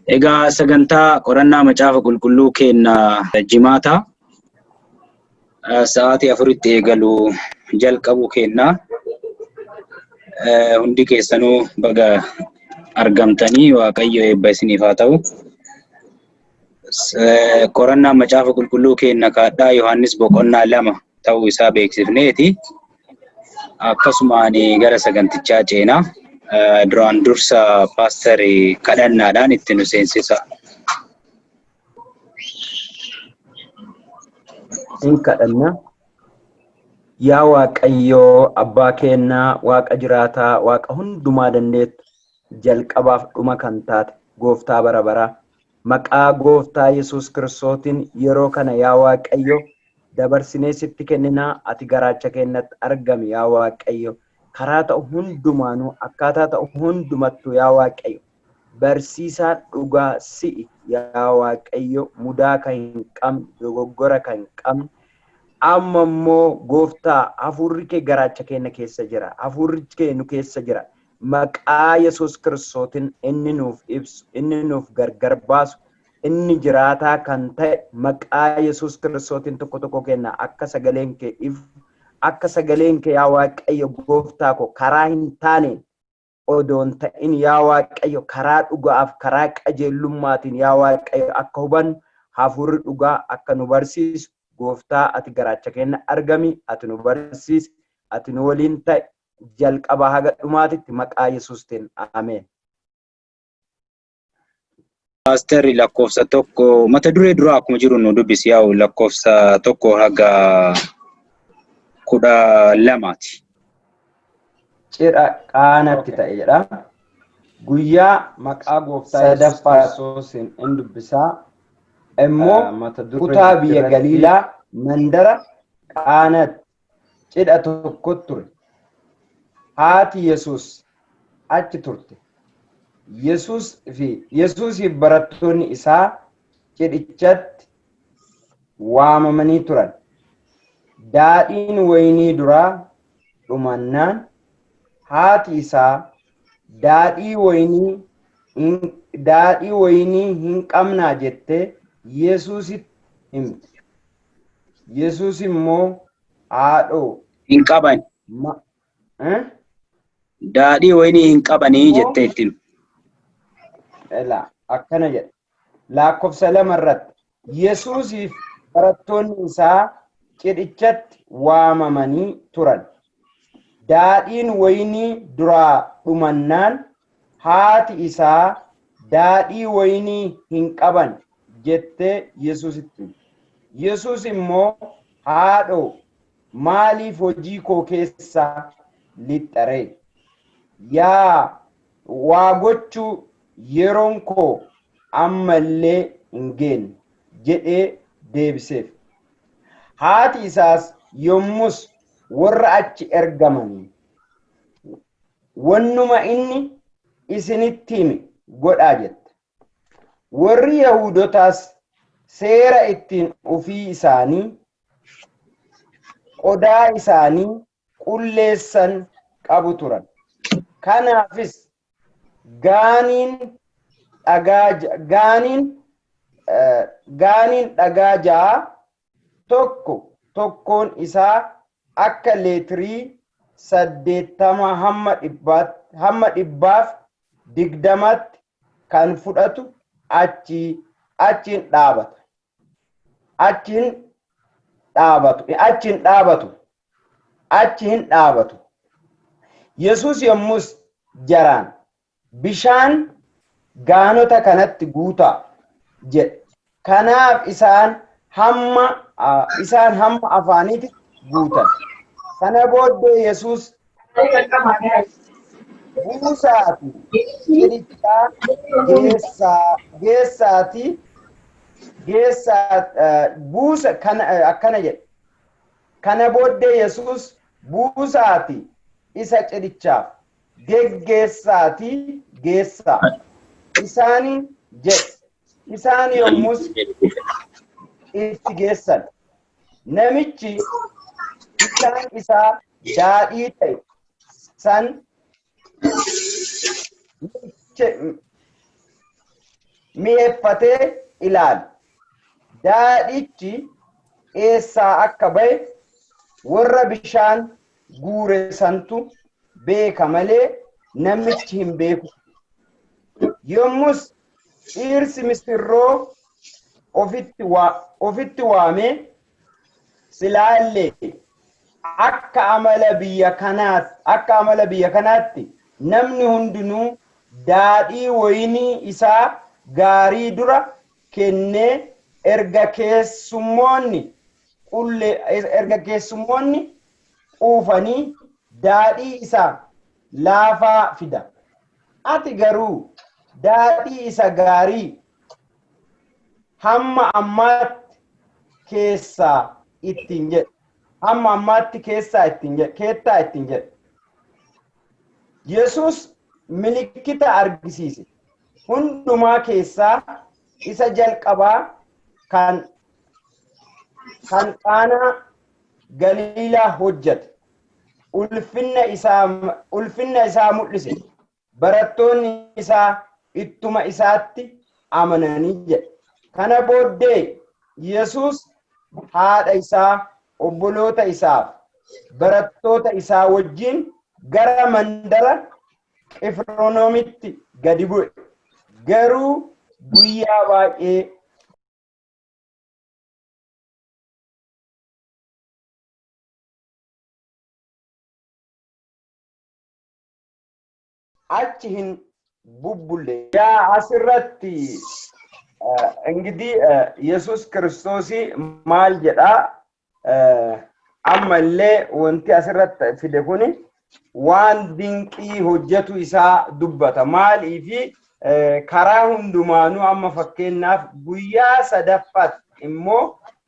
Egaa sagantaa qorannaa macaafa qulqulluu kenna jimaata sa'aatii 4tti eegalu jalqabu kenna. Hundi keessanuu baga argamtanii Waaqayyo eebba isiniif haa ta'u. Qorannaa macaafa qulqulluu kenna kaadhaa Yohaannis boqonnaa 2 ta'uu isaa beeksifneeti. Akkasumaan gara sagantichaa ceenaa. Duraan dursa paasterii kadhannaadhaan itti nu seensisa. In kadhanna. Yaa Waaqayyoo abbaa keenyaa, Waaqa jiraataa, Waaqa hundumaa dandeettu, jalqabaaf dhuma kan taate, Gooftaa bara baraa. Maqaa Gooftaa Yesuus Kiristootiin yeroo kana yaa Waaqayyo dabarsinee sitti kenninaa, ati garaacha keenyatti argami yaa Waaqayyo. Karaa ta'u hundumaanuu akkaataa ta'u hundumattuu yaa Waaqayyo barsiisaan dhugaa si'i yaa Waaqayyo, mudaa kan hin qabne, dogoggora kan hin qabne. Amma immoo Gooftaa hafuurri kee garaacha keenya keessa jira, hafuurri kee nu keessa jira. Maqaa Yesuus Kiristootiin inni nuuf ibsu, inni nuuf gargar baasu, inni jiraataa kan ta'e maqaa Yesuus Kiristootiin tokko kenna akka sagaleen kee ifu. Akka sagaleen kee yaa Waaqayyo Gooftaa ko karaa hin taane odoon ta'in yaa Waaqayyo karaa dhugaaf karaa qajeelummaatiin yaa Waaqayyo akka hubannu hafuurri dhugaa akka nu barsiisu. Gooftaa ati garaacha keenya argami, ati nu barsiisi, ati nu waliin ta'e jalqabaa haga dhumaatitti maqaa Yesuustiin ameen. Paasterii lakkoofsa 1 mata duree duraa akkuma jiru nu dubbisi yaa'u lakkoofsa 1 haga 12ti. Cidha qaanatti ta'e jedha. Guyyaa maqaa Gooftaa sadaffaa Yesuusiin in dubbisaa. Immoo kutaa biyya Galiilaa mandara qaanatti cidha tokko ture. Haati Yesuus achi turte. Yesuusiif barattoonni isaa cidhichatti waamamanii turan. Daadhiin waynii duraa dhumannaan haati isaa daadhii waynii hin qabnaa jettee Yesuusitti himte. Yesuus immoo haadhoo hin qaban. Daadhii waynii hin qabanii jettee itti himte. Akkana jedha. Lakkoofsa 2 irratti Yesuusiif barattoonni isaa cidhichatti waamamanii turan. Daadhiin waynii duraa dhumannaan haati isaa daadhii waynii hin qaban jettee Yesuusitti himte. Yesuus immoo haadhoo maaliif hojii koo keessaa lixxaree? Yaa waa gochuu yeroon koo ammallee hin geenye jedhee deebiseef. Haati isaas yommus warra achi ergamanii wannuma inni isinitti hime godhaa jette. Warri Yahudotaas seera ittiin ofii isaanii qodaa isaanii qulleessan qabu turan. Kanaafis gaaniin dhagaa ja'a tokkoon isaa akka leetirii 80 hamma 120 kan fudhatu achiin dhaabatu. Yesuus yommus jaraan bishaan gaanota kanatti guutaa jedhe. Kanaaf isaan hamma afaaniitti guutan. Kana booddee Yesuus buusaatii cidhichaa buusa akkana jedhe. Kana booddee Yesuus buusaatii isa cidhichaaf geggeessaatii geessaa isaaniin jedhe. Isaan yommus itti geessan. Namichi bishaan isaa daadhii ta'e san mi'eeffatee ilaala. Daadhichi eessaa akka ba'e warra bishaan guure santu beeka malee namichi hin beeku. Yommus dhirsi misirroo ofitti waamee silaallee akka amala biyya kanaatti namni hundinuu daadhii wayinii isaa gaarii dura kennee erga keessummoonni quufanii daadhii isaa laafaa fida. Ati garuu daadhii isa gaarii hamma ammaatti keessaa ittiin jedhe. Yesus milikkita argisiise. Hundumaa keessaa isa jalqabaa kan Qaanaa Galiilaa hojjete. Ulfinna isaa mul'ise. Barattoonni isaa ittuma isaatti amananii jedhe. Kana booddee Yesus haadha isaa, obboloota isaaf barattoota isaa wajjin gara mandara Qifirnahoomitti gadi bu'e. Garuu guyyaa baay'ee achi hin bubbulle. Yaa asirratti እንግዲህ ኢየሱስ ክርስቶስ ማል ጀዳ አመለ ወንቲ አስረት ፊደኩኒ ዋን ድንቂ ሆጀቱ ኢሳ ዱበታ ማል ኢፊ ከራ ሁንዱማኑ አመ ፈከናፍ ጉያ ሰደፋት እሞ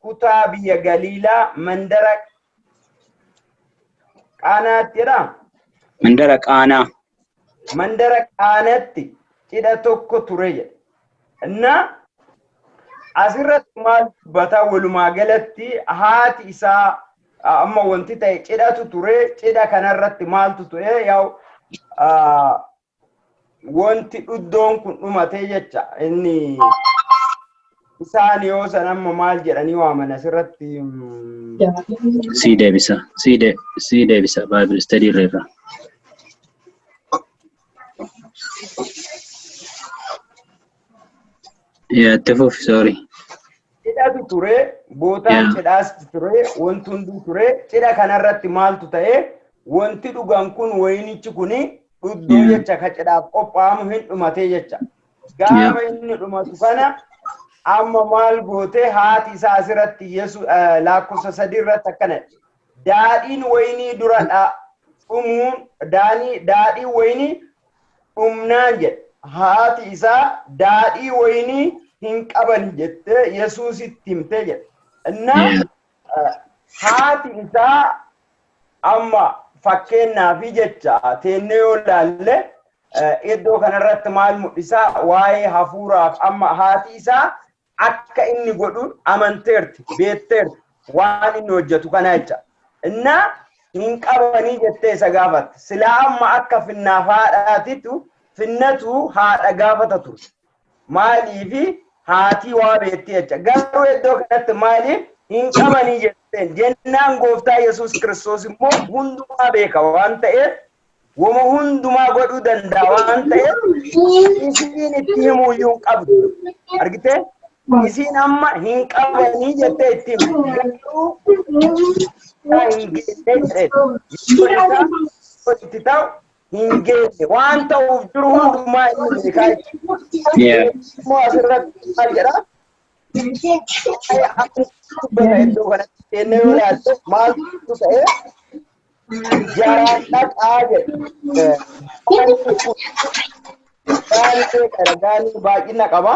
ኩታ ቢየ ገሊላ መንደረ ቃናት ይራ መንደረ ቃናት ጭዳ ቶኮ ቱሬ እና asirrat maal bata walumaa galatti haati isaa amma wanti ta'e cidhatu ture. Cidha kanarratti maaltu ture yaa'u wanti dhuddoon kun dhumate jecha inni isaan yoo san amma maal jedhanii waaman asirratti sii deebisa Bible study irra. Yeah, tefuf sorry. Cidhatu ture, bootaan cidhaas ture, wanti hunduu ture. Cidha kanarratti maaltu ta'e wanti dhugan kun wayinichi kuni dhuddoo jecha ka cidhaaf qophaa'amu hin dhumate jecha. Gaafa inni dhumatu kana amma maal goote haati isaa asirratti lakkoofsa 3 irratti akkana daadhiin wayinii dura dhumuun daadhii wayinii dhumnaan jedhe. Haati isaa daadhii wayinii hin qaban jette Yesuusitti himte jedhe. Inna haati isaa amma fakkeenyaaf jecha teennee yoo ilaalle iddoo kanarratti maal mul'isa waa'ee hafuuraaf amma haati isaa akka inni godhu amanteerti beekteerti waan inni hojjetu kana jecha. Inna hin qabanii jettee isa gaafatte. Silaa amma akka finnaaf haadhaatitu finnatu haadha gaafata ture. Maaliifi haati waa beekti jecha. Garuu iddoo kanatti maaliif hin qabanii jetteen jennaan gooftaa Yesuus Kiristoos immoo hundumaa beeka waan ta'eef wama hundumaa godhuu danda'a waan ta'eef isiin itti himuu iyyuu hin qabdu. Argitee? Isiin amma hin qabanii jettee itti himu. Garuu hin geessee itti ta'u hingene waan ta'uuf jiru hundumaa inni beekaa jechuudha. Immoo asirratti maal jedhaa? Iddoo kanatti teennee yoo ilaalte maaltu ta'e jaraan dhaqaa jedhe. Gaanii baay'ina qaba.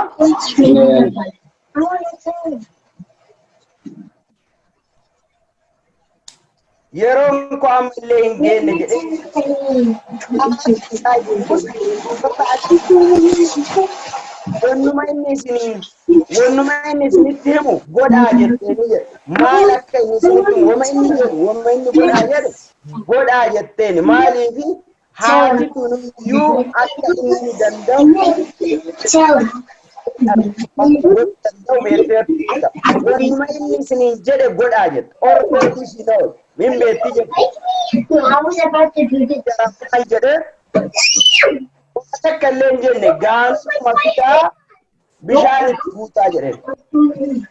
Yeroon ko ammallee hin geenne jedhee wannuma inni isinitti himu godhaa jetteeni jedhe. Maal akka inni isinitti himu wama inni godhaa jedhe godhaa jetteeni. Maaliifi haati tuniyyuu akka inni danda'u Wanuma inni isiniin jedhe godhaa jette. Ormeetii si ta'u min beetti jette. Maal jedhe akka illee hin jenne gaanuma fidaa bishaan itti guutaa jedhe.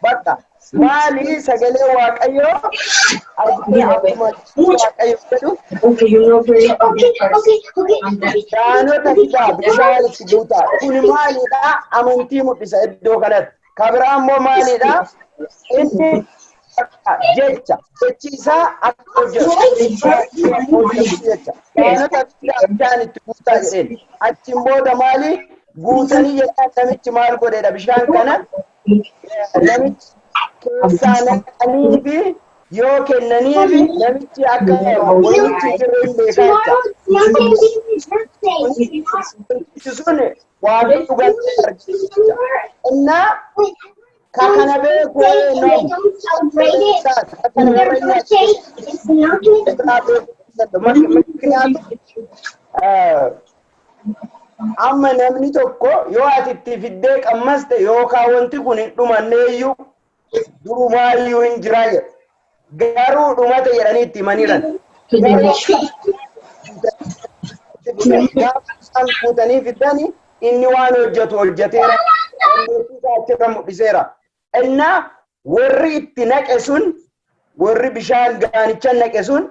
Bakka maali sagalee Waaqayyoo argitee akkuma Waaqayyo jedhu gaanota fidaa bishaan itti guutaa. Kuni maalidha? Amantii mul'isa iddoo kanatti. Kabira ammoo maalidha? Inni jechi isaa akka hojjetu jecha. Gaanota fidaa bishaan itti guutaa jedheen. Achiin booda maali? Guutanii jedhaan namichi maal godheedha bishaan kana? Namichi keessaa naqanii fi yoo kennanii fi namichi akka walitti jirre hin beekaa jecha. Sun waaqayyo dhugaatii argisiisa. Innaa kana beeku amma namni tokko yoo ati itti fiddee qammaste yookaan wanti kun hin dhumanneeyyuu durumaayyuu hin jiraa jedha. Garuu dhumate jedhanii itti himaniiran. Gaafa isaan fuutanii fiddanii inni waan hojjetu hojjeteera. Achirra mul'iseera. Innaa warri itti naqe sun warri bishaan gaanicha naqe sun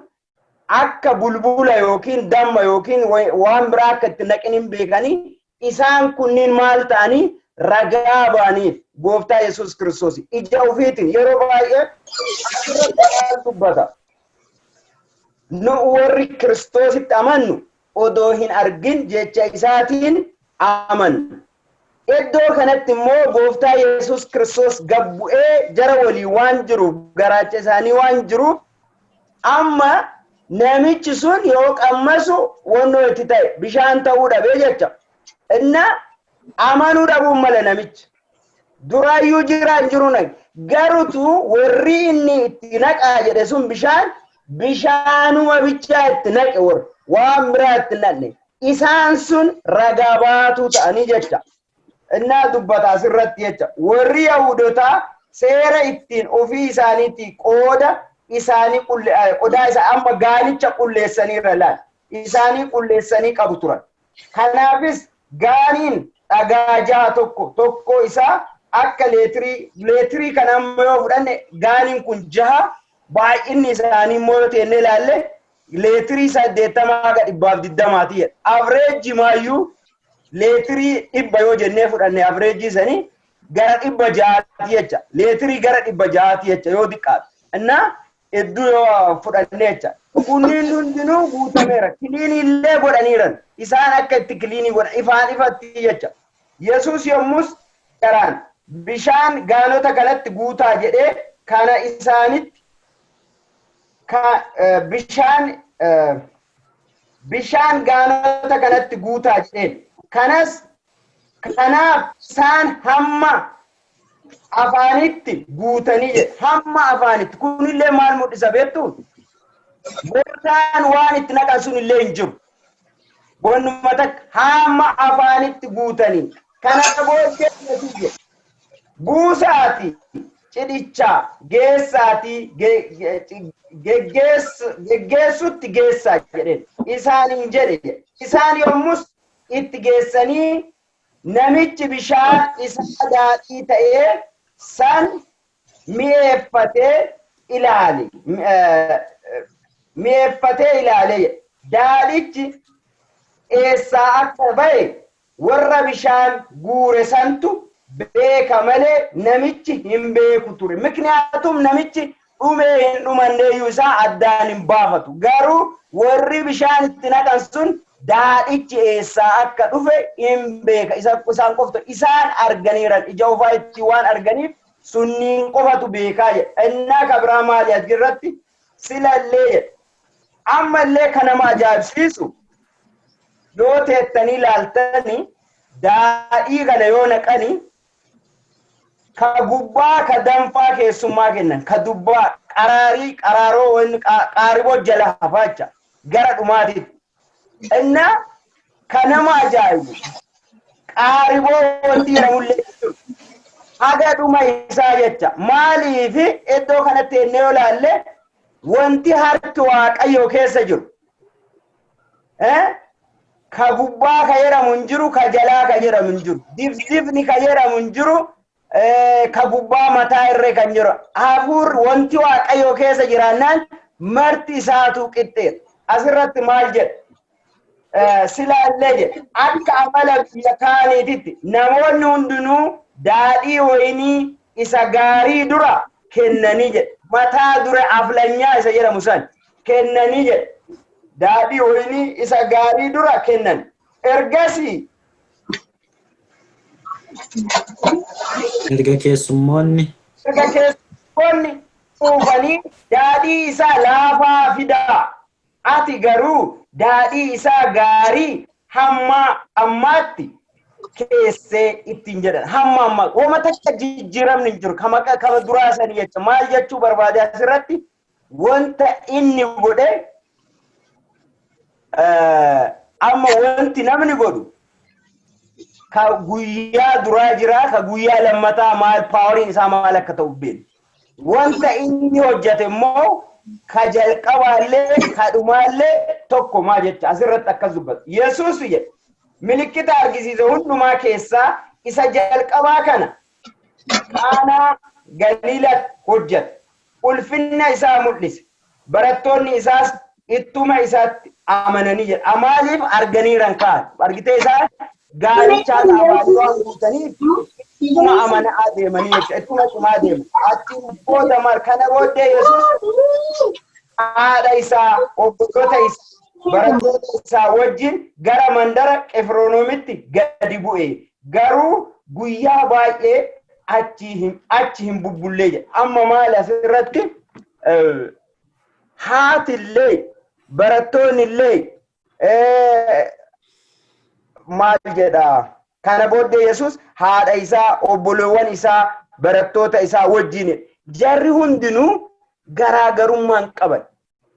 akka bulbula yookiin damma yookiin waan biraa akka itti naqin hin beekanii isaan kunniin maal ta'anii ragaa ba'aniif gooftaa Yesuus Kiristoos ija ofiitiin yeroo baay'ee asirratti dubbata. Nu warri Kiristoositti amannu odoo hin argin jecha isaatiin amannu. Iddoo kanatti immoo gooftaa Yesuus Kiristoos gabbu'ee jara walii waan jiruuf garaacha isaanii waan jiruuf amma namichi sun yoo qammasu wannoo itti ta'e bishaan ta'uu dhabee jecha. Inna amanuu dhabuun mala namichi. Duraayyuu jiraan jiru naqe. Garutu warri inni itti naqaa jedhe sun bishaanuma bichaa itti naqe warri waan biraa itti naqne. Isaan sun ragaa baatuu ta'anii jecha. Innaa dubbata asirratti jecha. Warri Yahudotaa seera ittiin ofii isaaniitti qooda isaanii qodaa isa amma gaanicha qulleessaniirra laal. Isaanii qulleessanii qabu turan. Kanaafis gaaniin dhagaa jaha tokko isaa akka leetirii kan amma yoo fudhanne gaaniin kun jaha baay'inni isaanii immoo teennee ilaalle leetirii 80-120 jedha. Avreejii maayyuu leetirii 100 yoo jennee fudhanne avreejii sanii gara 600 jecha. Leetirii gara 600 jecha yoo diqqaate. Innaa iddoo yoo fudhanne jecha. Kunniin hundinuu guutameera. Kiliinii illee godhaniiran. Isaan akka itti kiliinii godhan ifaan ifatti jecha. Yesuus yommus garaan bishaan gaanota kanatti guutaa jedhee kana isaanitti bishaan gaanota kanatti guutaa jedheen. Kanaaf isaan hamma afaanitti guutanii jedhe. Hamma afaanitti. Kunillee maal mul'isa beektuu? Gooftaan waan itti naqan sun illee hin jiru. Wannuma takka hamma afaanitti guutanii. Kana booddee buusaati cidichaa geessaati geggeessutti geessaa jedheen. Isaaniin jedhe. Isaan yommus itti geessanii namichi bishaan isaa daadhii ta'ee san mi'eeffatee ilaale. Mi'eeffatee ilaale. Daadhichi eessaa akka ba'e warra bishaan guure santu beeka malee namichi hin beeku ture. Mikniyaatum namichi dhumee hin dhumanneeyyuu isaa addaan hin baafatu. Garuu warri bishaan itti naqan sun daadhichi eessaa akka dhufe hin beeka. Isaan qoftu isaan arganiiran ija ofaa itti waan arganiif sunniin qofatu beekaa jedha. Innaa kabraa maali as irratti silallee jedha. Ammallee kan nama ajaa'ibsiisu yoo teettanii ilaaltanii daadhii kana yoo naqanii ka gubbaa ka danfaa keessummaa kennan ka dubbaa qaraaroo wanni qaariboo jala hafaacha gara dhumaatitti. Innaa kan nama ajaa'ibu qaariboo wanti jedhamullee haga dhuma isaa jecha. Maaliif iddoo kanatti ennee olaalle wanti harki Waaqayyoo keessa jiru ka gubbaa ka jedhamu hin jiru, ka jalaa ka jedhamu hin jiru, difdifni ka jedhamu hin jiru, ka gubbaa mataa irree kan jiru. Hafuur wanti Waaqayyoo keessa jiraannaan marti isaatu qixxeera. Asirratti maal jedha? Silaallee jedha akka amala biyya kaaniititti namoonni hundinuu daadhii wayinii isa gaarii dura kennanii jedha. Mataa dura aflanyaa isa jedhamu san kennanii jedha. Daadhii wayinii isa gaarii dura kennan. Ergasii erga keessummoonni dhufanii daadhii isaa laafaa fidaa. Ati garuu daadhii isaa gaarii hamma ammaatti keessee ittiin jedhan. Hamma amma wama takka jijjiiramni hin jiru. Kama duraa sanii jecha maal jechuu barbaade asirratti wanta inni godhe amma wanti namni godhu ka guyyaa duraa jira, ka guyyaa lammataa maal paawariin isaa maal akka ta'u beekna. Wanta inni hojjete immoo ka jalqabaallee ka dhumaallee tokko maa jecha asirratti akkas dubbata. Yesuus jedhe milikkita argisiise hundumaa keessaa isa jalqabaa kana Qaanaa Galiilaatti hojjete. Ulfinna isaa mul'ise. Barattoonni isaas ittuma isaatti amananii jedha. Maaliif arganiiran kaan argitee isaa gaarichaa dhaabanii waan guutaniif ittuma amanaa deemanii jecha ittuma cimaa deemu. Achiin booda mar kana booddee Yesuus haadha isaa, obboloota isaa, barattoota isaa wajjin gara mandara Qifiroonomitti gadi bu'e. Garuu guyyaa baay'ee achi hin bubbullee jedha. Amma maal asirratti haatillee barattoonni illee maal jedha kana booddee Yesuus haadha isaa, obboloowwan isaa, barattoota isaa wajjin jarri hundinuu garaagarummaan qaban.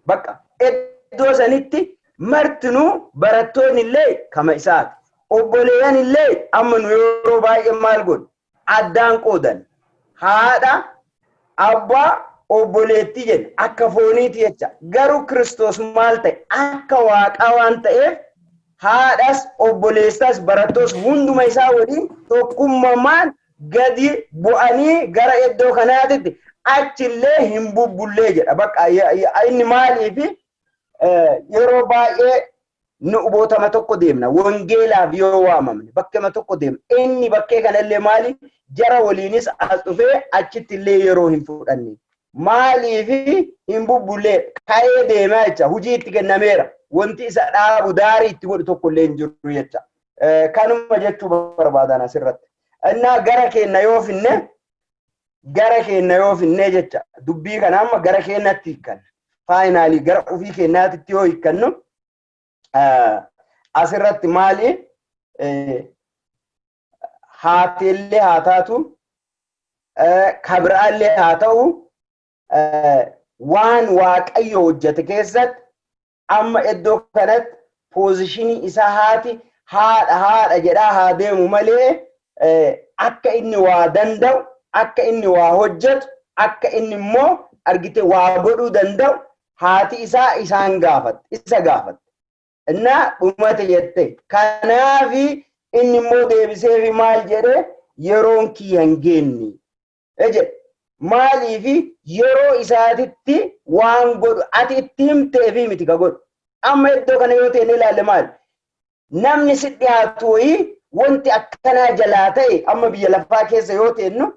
Bakka iddoo sanitti martinuu barattoonni illee kama isaati. Obboleeyyan illee amma nu yeroo baay'ee maal godhu addaan qoodan. Haadha, abbaa, obboleettii jenna akka fooniiti jecha. Garuu Kiristoos maal ta'e akka Waaqaa waan ta'eef haadhas, obboleessas, barattoos hunduma isaa waliin tokkummaan gadi bu'anii gara iddoo kanaatitti achillee hin bubbullee jedha. Bakka inni maaliif yeroo baay'ee nu bootama tokko deemna. Wangeelaaf yoo waamamne bakkema tokko deemna. Inni bakkee kanallee maali jara waliinis as dhufee achitti illee yeroo hin fudhanne. Maaliif hin bubbullee ka'ee deemaa jecha hujii itti kennameera. Wanti isa dhaabu daarii itti godhu tokko illee hin jiru jecha. Kanuma jechuu barbaadan asirratti. Innaa gara keenya yoo finne jecha dubbii kana amma gara keenyatti hiikkanna. Faayinaalii gara ofii keenyaatti yoo hiikkannu asirratti maali haateellee haa taatu kabiraallee haa ta'u waan Waaqayyo hojjete keessatti amma iddoo kanatti poozishinii isaa haati haadha jedhaa haa deemu malee akka inni waa danda'u, akka inni waa hojjetu, akka inni immoo argite waa godhuu danda'u haati isaa isaan isa gaafatte. Innaa dhumate jette. Kanaafi inni immoo deebiseefi maal jedhe yeroon kiyya hin geenye jedhe. Maaliifi yeroo isaatitti waan godhu ati itti himteefi miti ka godhu. Amma iddoo kana yoo ta'e ilaalle maali? Namni si dhiyaatu wayii wanti akkanaa jalaa ta'e amma biyya lafaa keessa yoo ta'ennu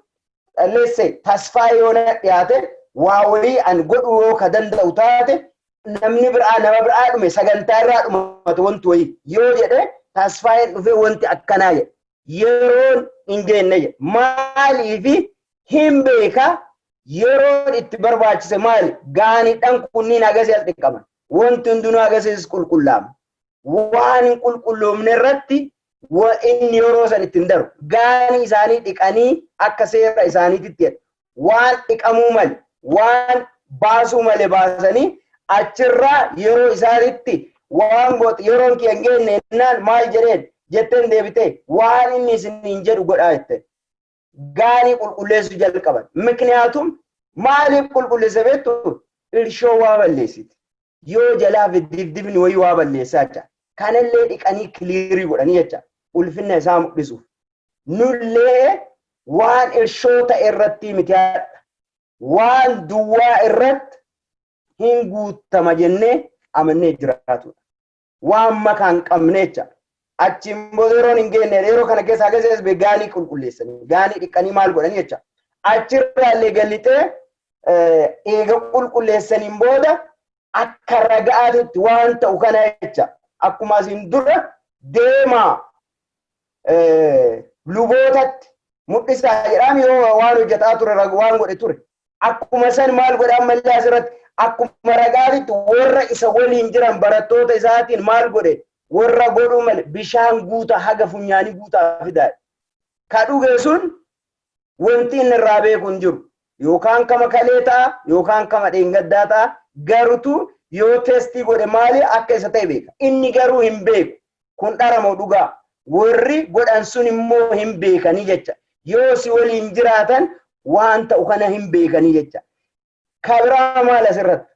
leesse tasfaa yoo na dhiyaate waa wayii an godhu yoo ka danda'u taate namni biraa nama biraa dhume sagantaa irraa dhumatu wanti wayii yoo jedhe tasfaa'een dhufe wanti akkanaa jedhe yeroon hin geenne jedhe. Maaliifi hin beeka yeroon itti barbaachise maali? Gaaniidhaan kunniin agarsiis dhiqaman. Wanti hundinuu agarsiis qulqullaa'ama. Waan hin qulqulloomne irratti inni yeroo san ittiin daru gaanii isaanii dhiqanii akka seera isaaniitti jedha. Waan dhiqamuu male, waan baasuu male baasanii achirraa yeroo isaaniitti waan godhu yeroon kiyya hin geenne jennaan maal jedheen jetteen deebitee waan inni isiniin jedhu godhaa jette. gaanii qulqulleessu jalqaban. Mikniyaatum maaliif qulqulleessa beektu? Irshoo waa balleessiti. Yoo jalaa dibdibni wayii waa balleessaa jecha. Kanallee dhiqanii kiliirii godhanii jecha. Ulfinna isaa mul'isuuf. Nullee waan irshoo ta'e irratti mitiyaadha. Waan duwwaa irratti hin guutama jennee amannee jiraatudha. Waan makaan qabne jecha. Achiin booda yeroon hin geenne yeroo kana keessa agarsiis gaanii qulqulleessanii gaanii dhiqanii maal godhanii jecha. Achirraallee gallitee eega qulqulleessaniin booda akka ragaatitti waan ta'u kana jecha. Akkuma isin dura deemaa lubootatti mul'isaa jedhame yoo waan hojjetaa ture waan godhe ture. Akkuma san maal godhe ammallee asirratti akkuma ragaatitti warra isa waliin jiran barattoota isaatiin maal godhe warra godhu malee bishaan guutaa haga funyaanii guutaa fidaa. Ka dhuge sun wanti inni irraa beeku hin jiru. Yookaan kama kalee ta'a yookaan kama dheengaddaa ta'a. Garutu yoo testii godhe maali akka isa ta'e beeka. Inni garuu hin beeku. Kun dharamoo dhugaa. Warri godhan sun immoo hin beekanii jecha. Yoo si waliin jiraatan waan ta'u kana hin beekanii jecha. Kabiraa maal asirratti?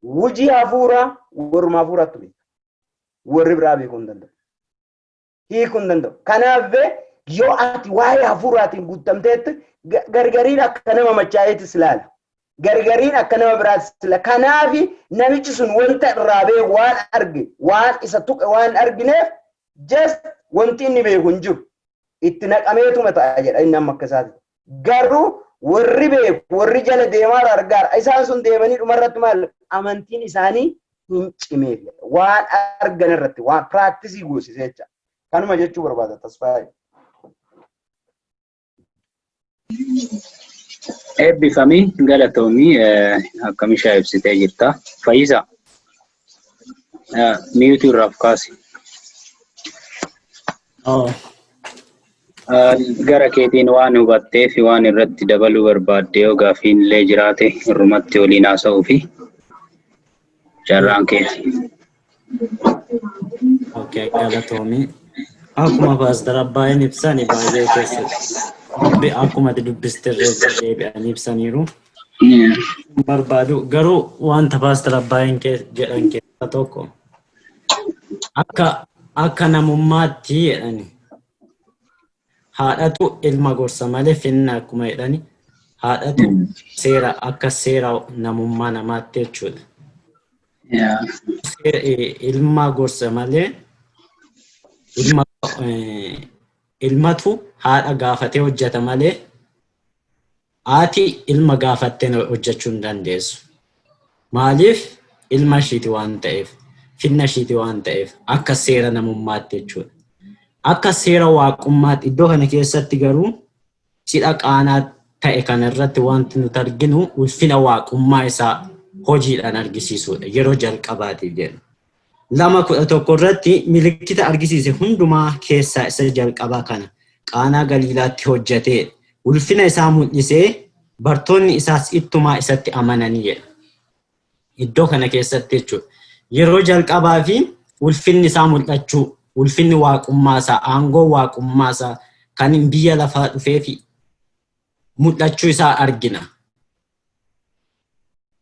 Wujii hafuuraa warruma hafuuratti beeka. Warri biraa beekuu hin danda'u. Hiikuu hin danda'u. Kanaaf yoo ati waa'ee hafuuraatiin guutamteetti gargariin akka nama machaayeetis ilaala. Gargariin akka nama biraatis ilaala. Kanaaf namichi sun wanta irraa beeku waan arge waan isa tuqe waan argineef just wanti inni beeku hin jiru. Itti naqameetuma ta'a jedha inni amma akka isaati. Garuu warri beeku warri jala deemaa argaara. Isaan sun deemanii dhumarratti maal amantiin isaanii hin cimeef waan argan irratti waan practice goosisee jecha. Kanuma jechuu barbaada tasfaayee. Eebbifamii galatoomii akkamishaa ibsitee jirta. Fayyisaa miyuutii irraaf kaasi. Gara keetiin waan hubattee fi waan irratti dabaluu barbaadde yoo gaaffiin illee jiraate irrumatti waliin haasa'uu fi carraan keeti. Okay, galatoomii. Akkuma Paaster Abbaayeen ibsani baay'ee keessatti akkuma dubbistirree deebi'anii ibsaniiru. Barbaadu garuu wanta Paaster Abbaayeen jedhan keessaa tokko akka namummaatti jedhani haadhatu ilma gorsa malee finna akkuma jedhani haadhatu seera akka seera namummaa namaatti jechuudha. Ilma gorsa malee ilmatu haadha gaafatee hojjeta malee haati ilma gaafattee hojjechuu hin dandeessu. Maaliif ilma ishiiti waan ta'eef finna ishiiti waan ta'eef akka seera namummaatti jechuudha. Akka seera waaqummaatti iddoo kana keessatti garuu cidha qaanaa ta'e kana irratti wanti nuti arginu ulfina waaqummaa isaa hojiidhaan argisiisuudha yeroo jalqabaatiif jedhu. 2:11 irratti milikkita argisiise hundumaa keessaa isa jalqabaa kana qaanaa Galiilaatti hojjetee ulfina isaa mul'isee bartoonni isaas ittumaa isatti amananii jedha. Iddoo kana keessatti jechuudha. Yeroo jalqabaa fi ulfinni isaa mul'achuu ulfinni waaqummaa isaa aangoo waaqummaa isaa kan biyya lafaa dhufee fi mul'achuu isaa argina.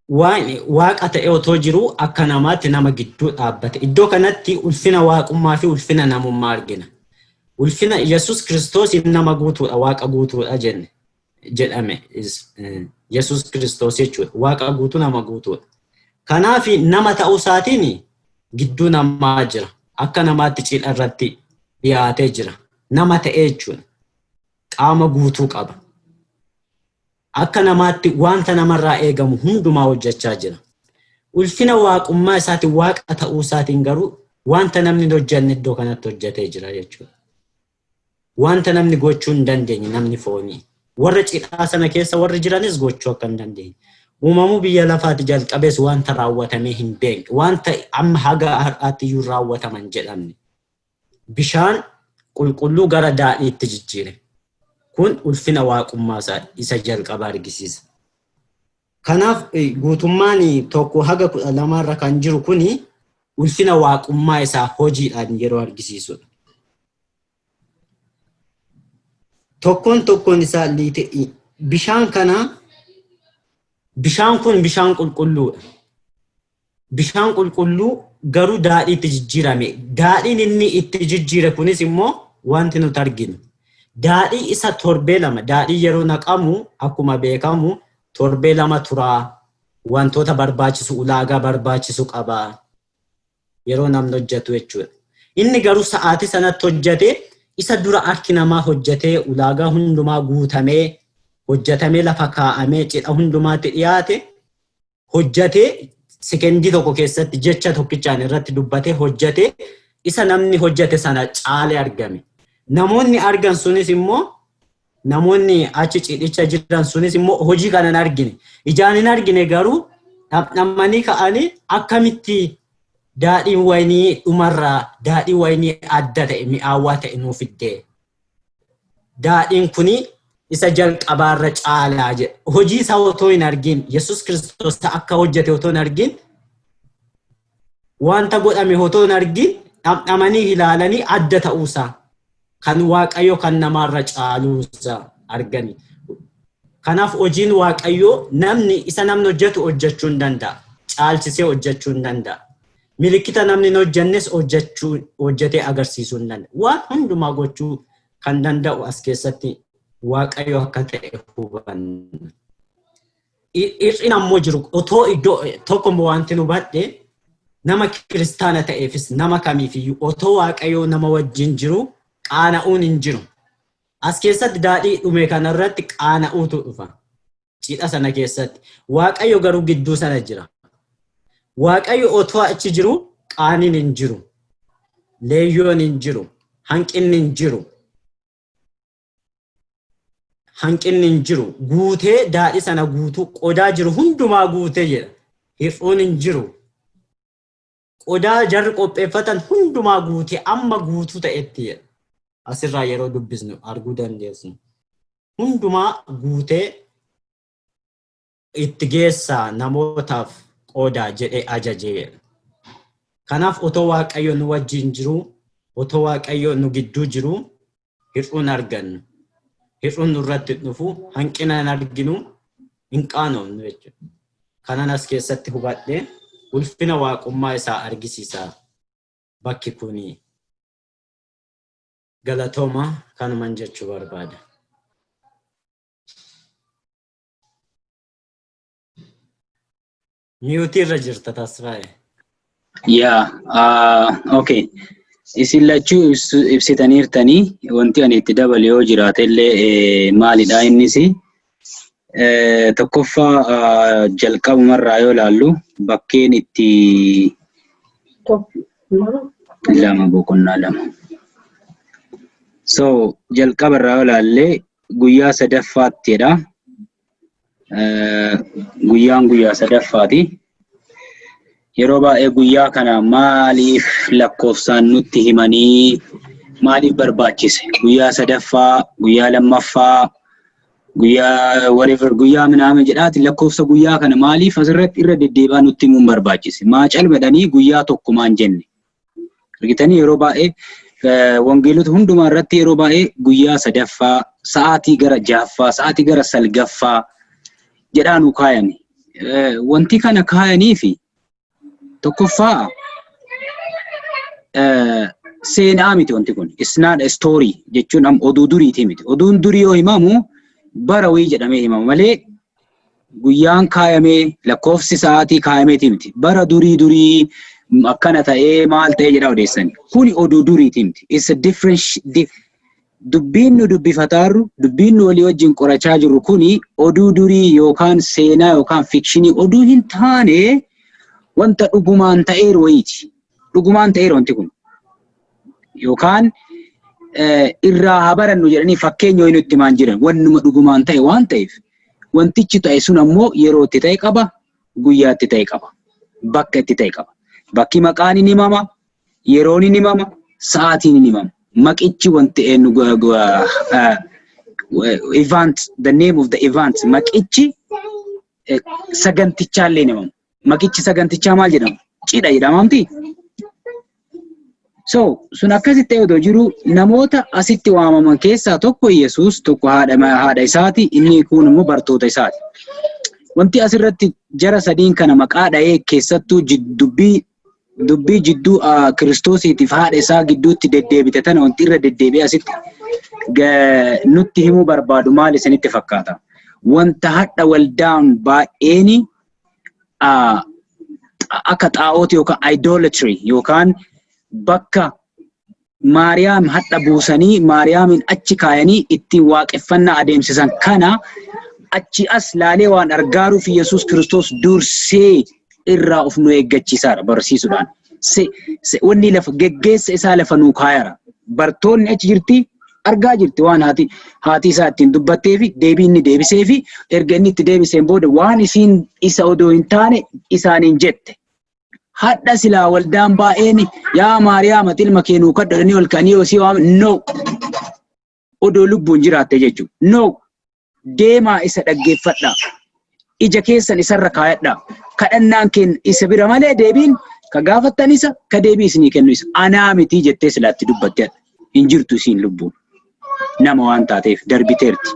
Waaqa ta'e otoo jiru akka namaatti nama gidduu dhaabbate. Iddoo kanatti ulfina waaqummaa fi ulfina namummaa argina. Ulfina Yesus Kiristoos nama guutuudha waaqa guutuudha jedhame. Yesus Kiristoos jechuudha waaqa guutuu nama guutuudha. Kanaaf nama ta'uu isaatiin gidduu namaa jira. Akka namaatti cidha irratti dhiyaatee jira. Nama ta'ee jechuudha. Qaama guutuu qaba. Akka namaatti wanta namarraa eegamu hundumaa hojjechaa jira. Ulfina waaqummaa isaatiin waaqa ta'uu isaatiin garuu wanta namni hin hojjenne iddoo kanatti hojjetee jira jechuudha. Wanta namni gochuu hin dandeenye namni foonii. Warra cidhaa sana keessa warri jiranis gochuu akka hin dandeenye. Uumamuu biyya lafaatti jalqabees wanta raawwatamee hin beekne. Wanta amma haga har'aatti iyyuu raawwataman jedhamne. Bishaan qulqulluu gara daadhiitti jijjiire. Kun ulfina waaqummaa isa jalqaba argisiisa. Kanaaf guutummaan tokko haga 12 irra kan jiru kuni ulfina waaqummaa isaa hojiidhaan yeroo argisiisudha. tokkoon isaa liite bishaan kana bishaan kun bishaan qulqulluudha. Bishaan qulqulluu garuu daadhii itti jijjiirame. Daadhiin inni itti jijjiire kunis immoo wanti nuti arginu. Daadhii isa torbee lama daadhii yeroo naqamu akkuma beekamu torbee lama turaa wantoota barbaachisu ulaagaa barbaachisu qaba. Yeroo namni hojjetu jechuudha. Inni garuu sa'aatii sanatti hojjete isa dura harki namaa hojjetee ulaagaa hundumaa guutamee hojjetamee lafa kaa'amee cidha hundumaatti dhiyaate hojjetee sekendii tokko keessatti jecha tokkichaan irratti dubbatee hojjetee isa namni hojjete sana caalee argame. Namoonni argan sunis immoo namoonni achi cidhicha jiran sunis immoo hojii kana hin argine. Ijaan hin argine garuu dhamdhamanii ka'anii akkamitti daadhiin wayinii dhumarraa daadhii wayinii adda ta'e mi'aawaa ta'e nuuf fidde. Daadhiin kuni isa jalqabaarra caalaa jedha. Hojii isaa otoo hin argin Yesus Kiristoos akka hojjete otoo hin argin wanta godhame otoo hin argin dhamdhamanii ilaalanii adda ta'uusaa kan Waaqayyo kan namaarra caaluusaa argani. Kanaaf hojiin Waaqayyo namni hojjetu hojjechuu hin danda'a. Caalchisee hojjechuu hin danda'a. Milikkita namni hin hojjennes hojjetee agarsiisuu hin danda'a. Waan hundumaa gochuu kan danda'u as keessatti Waaqayyo akka ta'e hubanna. Hir'ina ammoo jiru otoo iddoo tokko wanti nu hubadhe nama kiristaana ta'eefis nama kamiifiyyuu otoo Waaqayyo nama wajjin jiru qaana'uun hin jiru. As keessatti daadhii dhume kanarratti qaana'uutu dhufa. Cidha sana keessatti. Waaqayyo garuu gidduu sana jira. Waaqayyo otoo achi jiru qaaniin hin jiru. Leeyyoon hin jiru. Hanqinni hin jiru. Hanqinni hin jiru. Guutee daadhii sana guutuu qodaa jiru hundumaa guutee jedha. Hir'uun hin jiru. Qodaa jarri qopheeffatan hundumaa guutee amma guutuu ta'etti jedha. Asirraa yeroo dubbisnu arguu dandeessu. Hundumaa guutee itti geessaa namootaaf qodaa jedhee ajajee. Kanaaf otoo Waaqayyo nu wajjin jiru, otoo Waaqayyo nu gidduu jiru, hir'uun argannu. Hir'uun nurratti dhufu, hanqina hin arginu, hin qaanofnu jechuudha. Kanan as keessatti hubadhee ulfina waaqummaa isaa argisiisa bakki kuni. Galatooma kanuman jechuu barbaada. Miyuutii irra jirta Tasfaa'e. Okay. Isin lachuu ibsitaniirtanii wanti ani itti dabale yoo jiraate illee maalidha innis tokkoffaa jalqabumarraa yoo ilaallu bakkeen itti lama. So jalqabarraa yoo ilaalle guyyaa sadaffaattiidha. Guyyaan guyyaa sadaffaati. Yeroo baay'ee guyyaa kana maaliif lakkoofsaan nutti himanii maaliif barbaachise? Guyyaa sadaffaa, guyyaa lammaffaa, guyyaa whatever guyyaa minaamin jedhaati lakkoofsa guyyaa kana maaliif asirratti irra deddeebi'aa nutti himuun barbaachise? Maa calmadhanii guyyaa tokkumaan jenne. Argitanii yeroo baay'ee wangeelota hundumaa irratti yeroo baay'ee guyyaa sadaffaa, sa'aatii gara jaaffaa, sa'aatii gara salgaffaa jedhaanu kaayame. Wanti kana kaayaniifi tokkoffaa seenaa miti wanti kun. It's not a story jechuun oduu duriiti miti. Oduun durii yoo himamu bara wayii jedhamee himamu malee guyyaan kaayamee lakkoofsi sa'aatii kaayameeti miti. Bara durii akkana ta'ee maal ta'ee jedha odeessani. Kuni oduu duriiti miti. It's a different dubbiin nu dubbifataarru dubbiin nu walii wajjin qorachaa jirru kuni oduu durii yookaan seenaa yookaan fikshinii oduu hin taane wanta dhugumaan ta'eeru wayiiti. Dhugumaan ta'eeru wanti kun. Yookaan irraa haa barannu jedhanii fakkeenya wayii nutti himaan jiran wannuma dhugumaan ta'e waan ta'eef wantichi ta'e sun ammoo yeroo itti ta'e qaba, guyyaa itti ta'e qaba, bakka itti ta'e qaba. Bakki maqaan ni himama, yeroon ni himama, sa'aatiin ni himama. Maqichi wanti event, the name of the event, maqichi sagantichaallee ni himama. Maqichi sagantichaa maal jedhama? Cidha jedhamamti. So, sun akkasitti ta'ee otoo jiru namoota asitti waamaman keessaa tokko Yesuus, tokko haadha isaati, inni kun immoo bartoota isaati. Wanti asirratti jara sadiin kana maqaa dha'ee keessattuu dubbii jidduu Kiristoosiitiif haadha isaa gidduutti deddeebite tana wanti irra deddeebi'ee asitti nutti himuu barbaadu maal isinitti fakkaata? Wanta hadha waldaan baay'een akka xaa'ooti yookaan idolatry yookaan bakka Maariyaam hadha buusanii Maariyaamin achi kaayanii ittiin waaqeffannaa adeemsisan kana achi as laalee waan argaaruuf Yesuus Kiristoos dursee irraa of nu eeggachiisaadha barsiisuudhaan. Wanni lafa geggeessa isaa lafa nuu kaayara. Bartoonni achi jirti argaa jirti waan haati isaa ittiin dubbattee fi deebii inni deebisee fi erga inni itti deebiseen booda waan isiin isa odoo hin taane isaaniin jette. Hadha silaa waldaan baay'een yaa Maariyaam ati ilma kee nuu kadhadhanii ol ka'anii osii waaman no odoo lubbuun jiraatte jechuudha. No deemaa isa dhaggeeffadhaa. Ija keessan isarra kaayadhaa. Kadhannaan keenya isa bira malee deebiin ka gaafattan isa ka deebii isinii kennu isa. Anaa miti jettee silaatti dubbattee hin jirtu isiin lubbuun. Nama waan taateef darbiteerti.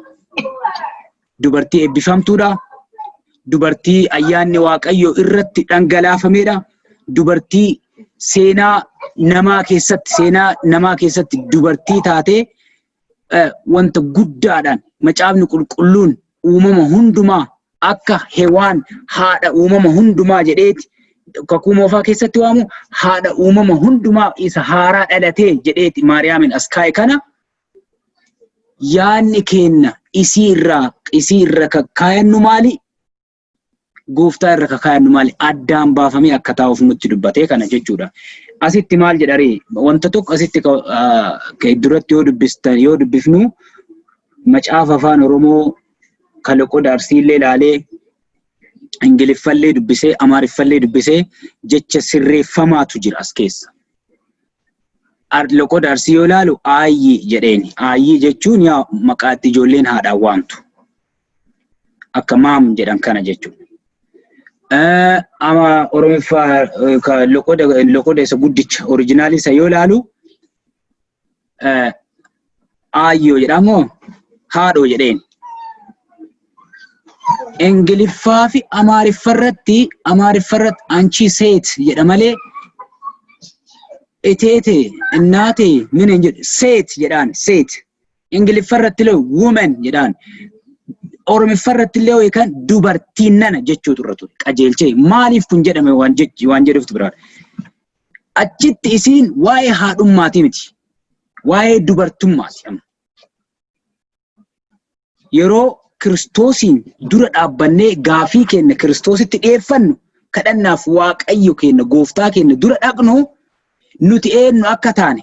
Dubartii eebbifamtuudha. Dubartii ayyaanni Waaqayyoo irratti dhangalaafameedha. Dubartii seenaa namaa keessatti dubartii taatee wanta guddaadhaan macaafni qulqulluun uumama hundumaa akka hewaan haadha uumama hundumaa jedheeti kakuu moofaa keessatti waamu haadha uumama hundumaa isa haaraa dhalatee jedheeti Maariyaamin as kaa'e kana yaanni keenya isii irra kakkaayannu maali? Gooftaa irra kakkaayannu maali? Addaan baafamee akka taa'uuf nutti dubbatee kana jechuudha. Asitti maal jedharee wanta tokko asitti duratti yoo dubbifnu macaafa afaan Oromoo kan loqoda arsiillee ilaalee Ingiliffallee dubbisee Amaariffallee dubbisee jecha sirreeffamaatu jira as keessa. Loqoda arsii yoo ilaalu aayyi jedheeni. Aayyi jechuun yaa maqaatti ijoolleen haadhaan waamtu. Akka maam jedhan kana jechuudha. Ama Oromiffaa loqoda isa guddicha oriijinaalii isa yoo ilaalu aayyoo jedhamoo haadhoo jedheen. Ingiliffaa fi Amaariffarratti anchi seet jedha malee eteete innaate minen jedhu seet jedhaan seet. Ingiliffarratti illee woman jedhaan. Oromiffarratti illee yookaan dubartiin nana jechuu turre ture qajeelchee maaliif kun jedhame waan jedhuuftu biraadha. Achitti isiin waa'ee haadhummaatii miti. Waa'ee dubartummaati. Yeroo Kiristoosiin dura dhaabbannee gaafii keenya Kiristoositti dhiyeeffannu kadhannaaf Waaqayyo keenya gooftaa keenya dura dhaqnu nuti eenyu akka taane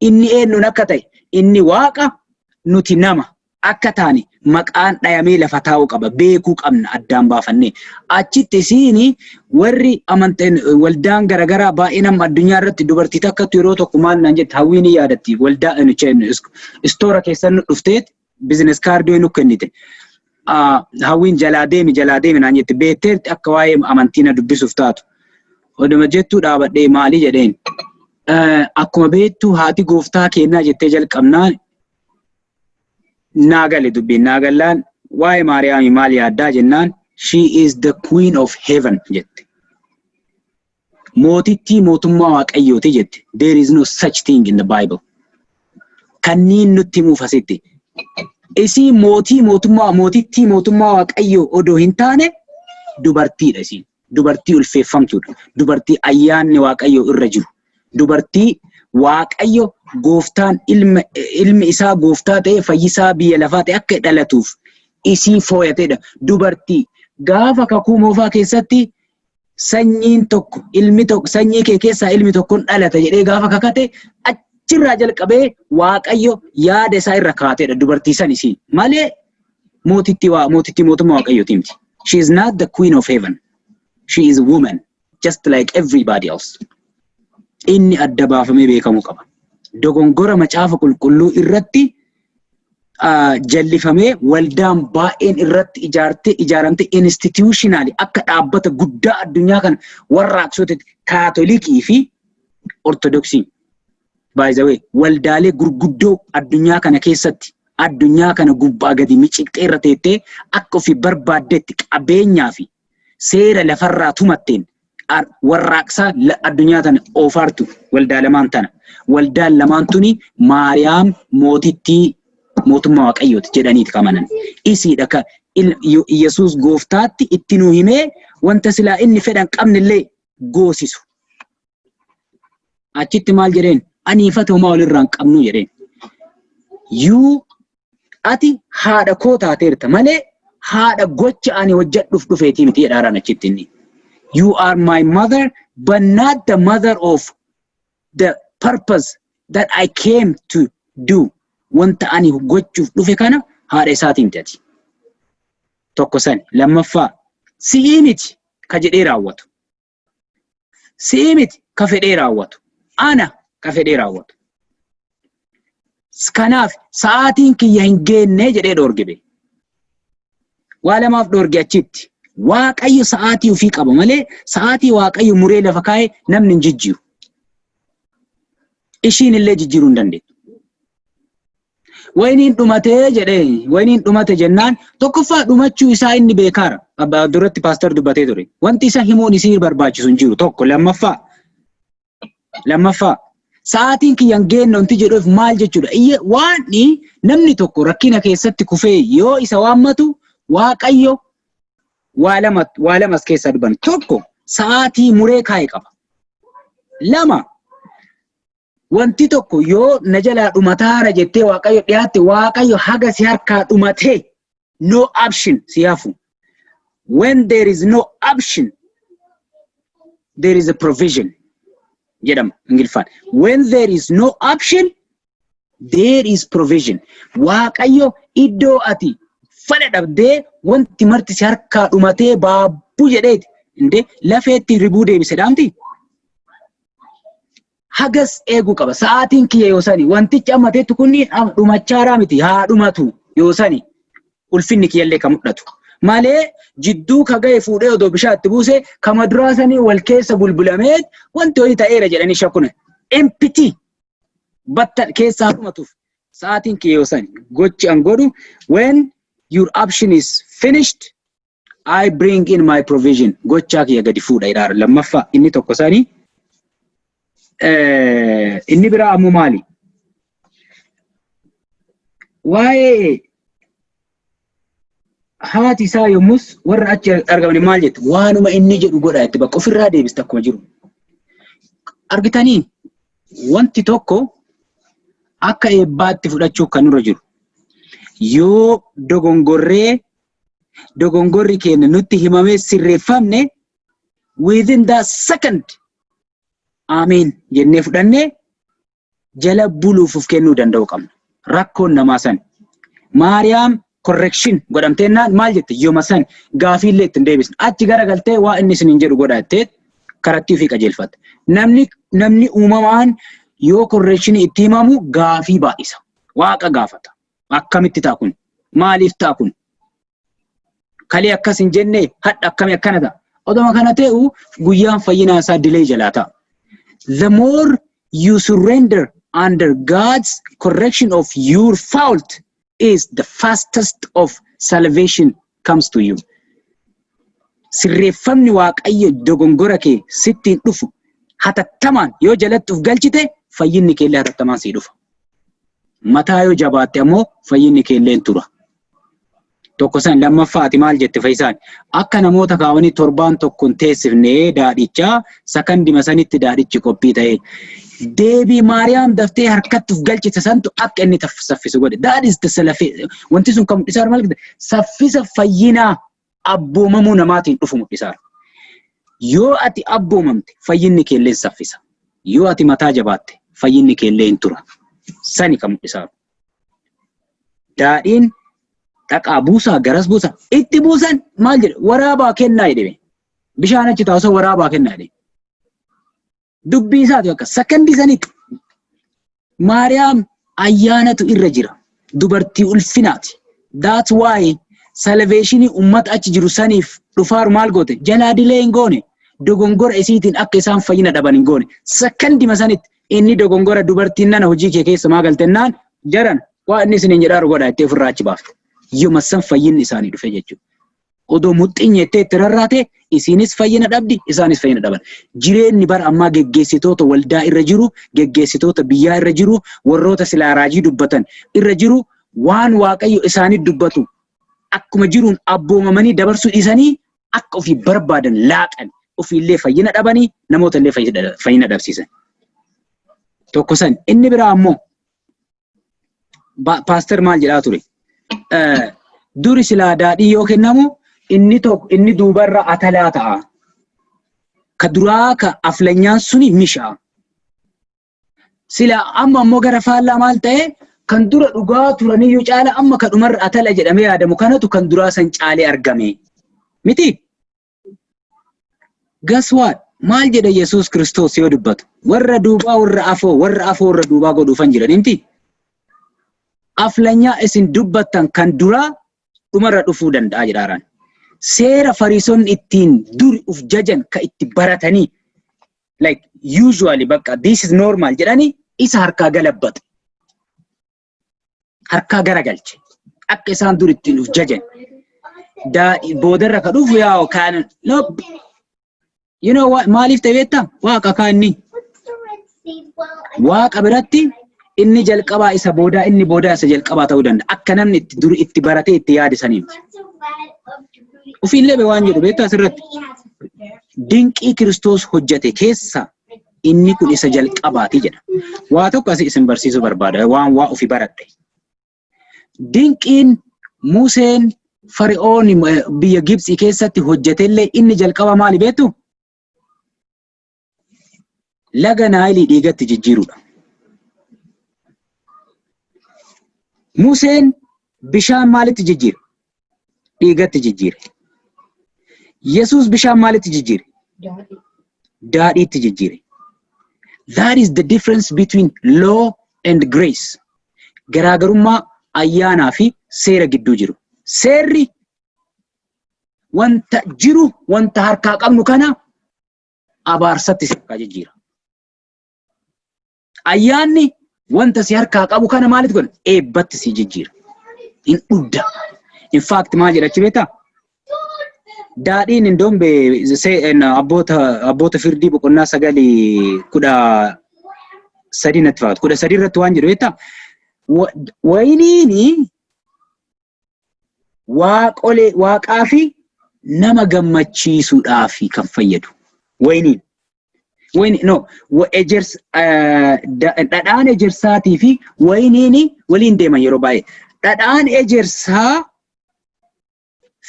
inni eenyuun akka ta'e inni Waaqa nuti nama akka taane maqaan dhayamee lafa taa'uu qaba beekuu qabna addaan baafannee. Achitti isiin warri amanteen waldaan garaagaraa baay'inaan addunyaa irratti dubartii takkatu yeroo tokko maal naan jette hawwiin yaadatti waldaa istoora keessan dhufteet biizines kaardii nu kennite. Hawwiin jalaa deemi naan jette beekteetti akka waa'ee amantiina dubbisuuf taatu. Oduma jettuu dhaabadhee maalii jedheen. Akkuma beektu haati gooftaa kennaa jettee jalqabnaan naagale dubbiin naagallaan waa'ee Maariyaamii maal yaaddaa jennaan she is the queen of heaven jette. Mootittii mootummaa Waaqayyooti jette. There is no such thing in the Bible. Kanniin nutti himuuf asitti. Isii mootittii mootummaa Waaqayyoo odoo hin taane dubartiidha isiin. Dubartii ulfeeffamtuudha. Dubartii ayyaanni Waaqayyoo irra jiru. Dubartii Waaqayyo gooftaan ilmi isaa gooftaa ta'e fayyisaa biyya lafaa ta'e akka dhalatuuf isii fooyyateedha. Dubartii gaafa kakuu moofaa keessatti sanyii kee keessaa ilmi tokkoon dhalata jedhee gaafa kakate achirraa jalqabee Waaqayyo yaada isaa irra kaateedha dubartii san isiin. Malee mootittii mootummaa Waaqayyooti miti. She is not the queen of heaven. She is a woman just like everybody else. Inni adda baafamee beekamuu qaba. Dogongora macaafa qulqulluu irratti jallifamee waldaan baay'een irratti ijaaramte institutionally akka dhaabbata guddaa addunyaa kana warraaqsota kaatolikii fi ortodoksii by the way, waldaalee gurguddoo addunyaa kana keessatti, addunyaa kana gubbaa gadi miciqxee irra teettee akka ofii barbaaddetti qabeenyaa fi seera lafarraa tumatteen warraaqsaa addunyaa tana oofaartu waldaa lamaan tana. Waldaan lamaan tuni Maariyaam mootittii mootummaa Waaqayyooti jedhaniiti kamanan. Isiidha ka Yesuus gooftaatti itti nuu himee wanta silaa inni fedhan qabnillee goosisu. Achitti maal jedheen? Ani ifata homaa walirraan qabnu jedheen. Ati haadha koo taateerta malee haadha gocha ani hojjedhuuf dhufeetii miti jedhaaraan achitti inni. You are my mother, but not the mother of the purpose that I came to do. Wanta ani gochuuf dhufe kana haadha isaatiin miti. Tokko sani. Lammaffaa si'ii miti ka jedhee raawwatu. Si'ii miti ka fedhee raawwatu. Ana ka fedhee raawwatu. Kanaaf sa'aatiin kiyya hin geenne jedhee dhoorge. Waa lamaaf dhoorge achitti. Waaqayyo sa'aatii ofii qaba malee sa'aatii Waaqayyo muree lafa kaa'ee namni hin jijjiiru. Ishiin illee jijjiiruu hin dandeettu. Wayniin dhumatee jedhee wayniin dhumate jennaan tokkoffaa dhumachuu isaa inni beekaara. Abbaa duratti paaster dubbatee ture. Wanti isa himuun isii barbaachisu hin jiru tokko. Lammaffaa sa'aatiin kiyya hin geenne wanti jedhuuf maal jechuudha? Waan namni tokko rakkina keessatti kufee yoo isa waammatu Waaqayyo waa lamas keessaa duban. Tokko sa'aatii muree kaa'e qaba. Lama wanti tokko yoo na jalaa dhumataara jettee Waaqayyo dhiyaatte Waaqayyo haga si harkaa dhumatee no option si hafu. When there is no option, there is a provision. Jedhama Ingiliffaan. When there is no option, there is provision. Waaqayyo iddoo ati fala dhabdee wanti marti si harkaa dhumatee baabbuu jedheeti. Indee lafeetti ribuu deebise dhaamti. Hagas eeguu qaba. Sa'aatiin kiyya yoo sani wantichi ammateetti kunni dhumachaaraa miti haa dhumatu yoo sani ulfinni kiyyallee ka mul'atu. Malee jidduu ka ga'e fuudhee odoo bishaatti buuse kama duraa sanii wal keessa bulbulamee wanti ho'i ta'eera jedhanii shakkuna. Empty batta keessaa dhumatuuf sa'aatiin kiyya yoo sani gochi an godhu when your option is finished I bring in my provision. Gochaa kiyya gadi fuudha iraara. Lammaffaa inni tokko sanii inni biraa ammoo maali? Waa'ee haati isaa yommus warra achi argaman maal jette? Waanuma inni jedhu godha itti bakka ofirraa deebiste akkuma jiru. Argitanii wanti tokko akka eebbaatti fudhachuu kan nurra jiru. Yoo dogongorri keenya nutti himamee sirreeffamne within that second Ameen jennee fudhannee jala buluuf of kennuu danda'u qabna. Rakkoon namaa san. Maariyaam correction godhamteennaan maal jette? Yooma san gaafiillee ittiin deebisne. Achi garagaltee waa inni isin hin jedhu godha jettee karattii ofii qajeelfatte. Namni uumamaan yoo correction itti himamu gaafii baay'isa. Waaqa gaafata. Akkamitti ta'a kun? Maaliif ta'a kun? Kalee akkas hin jennee hadha akkamii akkana ta'a? Odoma kana ta'u guyyaan fayyinaa isaa dilee jalaa ta'a. The more you surrender under God's correction of your fault is the fastest of salvation comes to you. Sirreeffamni Waaqayyo dogongora kee sittiin dhufu hatattamaan yoo jalatti uf galchite fayyinni keellee hatattamaan sii dhufa. Mataa yoo jabaatte ammoo fayyinni keelleen tura. Tokko san lammaffaati maal jette Fayyisaan? Akka namoota kaawanii torbaan tokkoon teessifnee daadhichaa sakandima sanitti daadhichi qophii ta'e. Deebii Maariyaam daftee harkatti uf galchite santu akka inni saffisu godhe. That is the wanti sun kan mul'isaa maal jedhe? Saffisa fayyinaa abboomamuu namaatiin dhufu mul'isaa. Yoo ati abboomamte fayyinni keelleen saffisa. Yoo ati mataa jabaatte fayyinni keelleen tura. Sani kan mul'isaa. Daadhiin dhaqaa buusaa garas buusaa itti buusan maal jedhe? Waraabaa kennaa jedhame. Bishaan achi taa'usa waraabaa kennaa jedhame. Dubbii isaati akka sakandii sanitti Maariyaam ayyaanatu irra jira. Dubartii ulfinaati. That's why salvationii ummata achi jiru saniif dhufaaru maal goote? Jalaa dilee hin goone. Dogongora isiitiin akka isaan fayyina dhaban hin goone. Sakandima sanitti Inni dogongora dubartiin nana hojii kee keessa maa galtennaan jaran waa inni isin jedhaa godha itti ofirraa achi baafte. Yooma san fayyinni isaanii dhufe jechuudha. Odoo muxxiin jettee itti rarraate isinis fayyina dhabdi isaanis fayyina dhaban. Jireenyi bara ammaa geggeessitoota waldaa irra jiru, geggeessitoota biyyaa irra jiru, warroota silaa raajii dubbatan irra jiru waan Waaqayyo isaanii dubbatu akkuma jiruun abboomamanii dabarsuu dhiisanii akka ofii barbaadan laaqan ofiillee fayyina dhabanii namoota illee fayyina dhabsiisan. Tokko san inni biraa ammoo paaster maal jedhaa ture? Duri silaa daadhii yoo kennamu inni duubarra atalaa ta'a. Ka duraa ka aflanyaan suni mishaa. Silaa amma ammoo gara faallaa maal ta'e kan dura dhugaa turaniyyuu caala amma ka dhumarra atala jedhamee yaadamu kanatu kan duraa san caalee argame. Miti? Guess what? Maal jedha Yesuus Kiristoos yoo dubbatu? Warra duubaa warra afoo warra duubaa godhuufan jiran miti? Aflanyaa isin dubbattan kan duraa dhumarra dhufuu danda'a jedhaaraan. Seera Fariisonni ittiin duri uf jajan ka itti baratanii like usually bakka this is normal jedhanii isa harkaa galabbate. Harkaa garagalche. Akka isaan duri ittiin uf jajan. Boodarra ka dhufu yaa kaan nope. You know what? Maaliif ta'e beektaa? Waaqa kaanni. Waaqa biratti inni jalqabaa isa boodaa inni boodaa isa jalqabaa ta'uu danda'a. Akka namni duri itti baratee itti yaadisaniif. Ufiillee waan jedhu beektaa asirratti. Dinqii Kiristoos hojjete keessa inni kun isa jalqabaati jedha. Waa tokko asii isin barsiisuu barbaada. Waan waa ofii baradhe. Dinqiin Museen Fari'oon biyya Gibxii keessatti hojjetellee inni jalqaba maali beektu? Laga Naayilii dhiigatti jijjiirudha. Museen bishaan maalitti jijjiire? Dhiigatti jijjiire. Yesuus bishaan maalitti jijjiire? Daadhiitti jijjiire. That is the difference between law and grace. Garaagarummaa ayyaanaa fi seera gidduu jiru. Seerri wanta jiru wanta harkaa qabnu kana abaarsatti si harkaa jijjiira. Ayyaanni wanta si harkaa qabu kana maalitti godha? Eebbatti si jijjiira. In dhudda. In fact maal jedhachi beektaa? Daadhiin indoombe abboota firdii boqonnaa 9:13 natti fakkaata. 13 irratti waan jedhu beektaa? Wayiniini waaqaa fi nama gammachiisuudhaaf kan fayyadu. Wayiniin. Dhadhaan ejersaatii fi wayiniini waliin deeman yeroo baay'ee. Dhadhaan ejersaa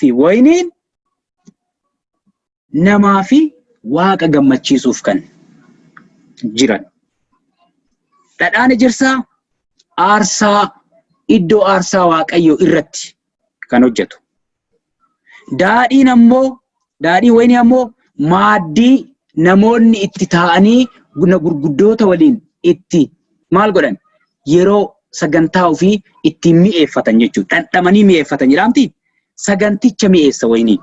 fi wayiniin namaa fi waaqa gammachiisuuf kan jiran. Dhadhaan ejersaa aarsaa iddoo aarsaa Waaqayyoo irratti kan hojjetu. Daadhiin wayinii ammoo maaddii namoonni itti taa'anii gurguddoota waliin itti maal godhan yeroo sagantaa ofii ittiin mi'eeffatan jechuudha. Dhandhamanii mi'eeffatan jedhamti. Saganticha mi'eessa wayinii.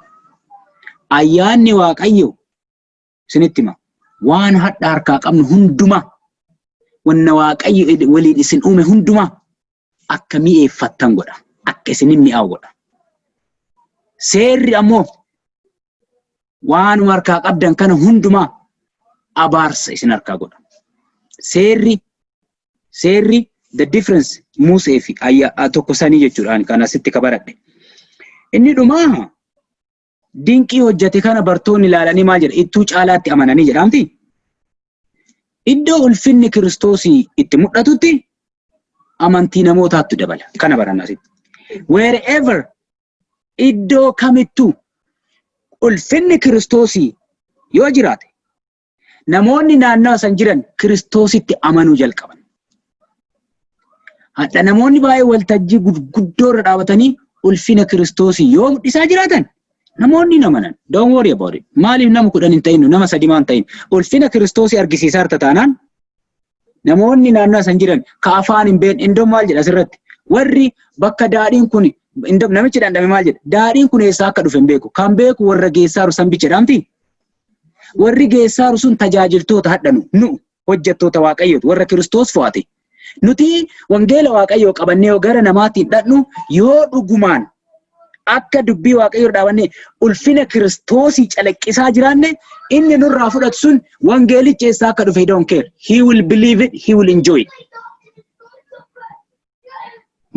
Ayyaanni Waaqayyo isinitti hima. Waan hadha harkaa qabnu hundumaa wanna Waaqayyo waliin isin uume hundumaa akka mi'eeffattan godha. Akka isinin mi'aawu godha. Seerri ammoo waan harkaa qabdan kana hundumaa abaarsa isin harkaa godha. Seerri the difference Musee fi tokko sanii jechuudhaan kan asitti kabaradhe. Inni dhumaa dinqii hojjete kana bartoonni ilaalanii maal jedha? Ittuu caalaatti amananii jedhamti. Iddoo ulfinni Kiristoosii itti mul'atutti amantii namootaatti dabala. Kana baranna asitti. Wherever iddoo kamittuu ulfinni Kiristoosii yoo jiraate namoonni naannoo san jiran Kiristoositti amanuu jalqaban. Hadha namoonni baay'ee waltajjii gurguddoo irra dhaabatanii ulfina Kiristoosii yoo mul'isaa jiraatan namoonni namanan. Don't worry about it. Maaliif nama 10 hin ta'inu nama 3 maan ta'in ulfina Kiristoosii argisiisaa harta taanaan namoonni naannoo san jiran ka afaan hin beekne indoo maal jedha asirratti warri bakka daadhiin kun namichi dhandhame maal jedha? Daadhiin kun eessaa akka dhufe hin beeku. Kan beeku warra geessaaru san bicha jedhamti. Warri geessaaru sun tajaajiltoota hadhanu nu hojjettoota Waaqayyooti warra Kiristoos fo'ate. Nuti wangeela Waaqayyoo qabannee gara namaatiin dhadhu yoo dhugumaan akka dubbii Waaqayyoo dhaabannee ulfina Kiristoosii calaqqisaa jiraanne inni nurraa fudhatu sun wangeelicha eessaa akka dhufe don't care. He will believe it, he will enjoy it.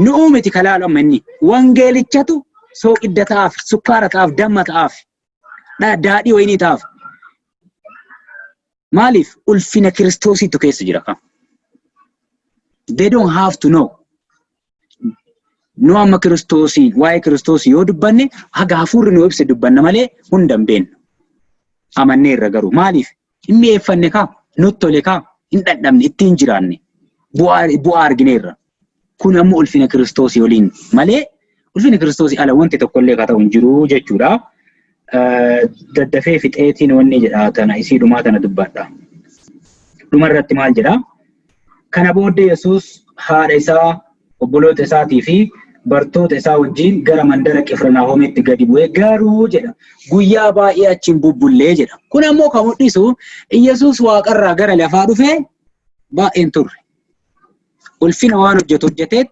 Nu uumiti kalaalu amma inni wangeelichatu sooqidda ta'aaf, sukkaara ta'aaf, damma ta'aaf, daadhii wayinii ta'aaf. Maaliif ulfina Kiristoosiitu keessa jira kan? They don't have to know. Nu amma Kiristoosii, waa'ee Kiristoosii yoo dubbanne haga hafuurri nu ibse dubbanna malee hunda hin beeknu. Amannee irra garuu maaliif? Hin mi'eeffanne kaa, nutti tole kaa, hin dadhabne, ittiin jiraanne, bu'aa argineerra. Kun ammoo ulfina Kiristoosii waliin malee ulfina Kiristoosii ala wanti tokkollee kaa ta'u hin jiru jechuudha. Daddafee fixeetiin wanni jedha tana isii dhumaa tana dubbadha. Dhuma irratti maal jedha? Kana booddee Yesuus haadha isaa, obboloota isaatii fi bartoota isaa wajjin gara mandara Qifirnaahomitti gadi bu'ee garuu jedha guyyaa baay'ee achiin bubbullee jedha. Kun ammoo kan mul'isu Yesuus waaqarraa gara lafaa dhufee baay'een turre. Ulfina waan hojjetee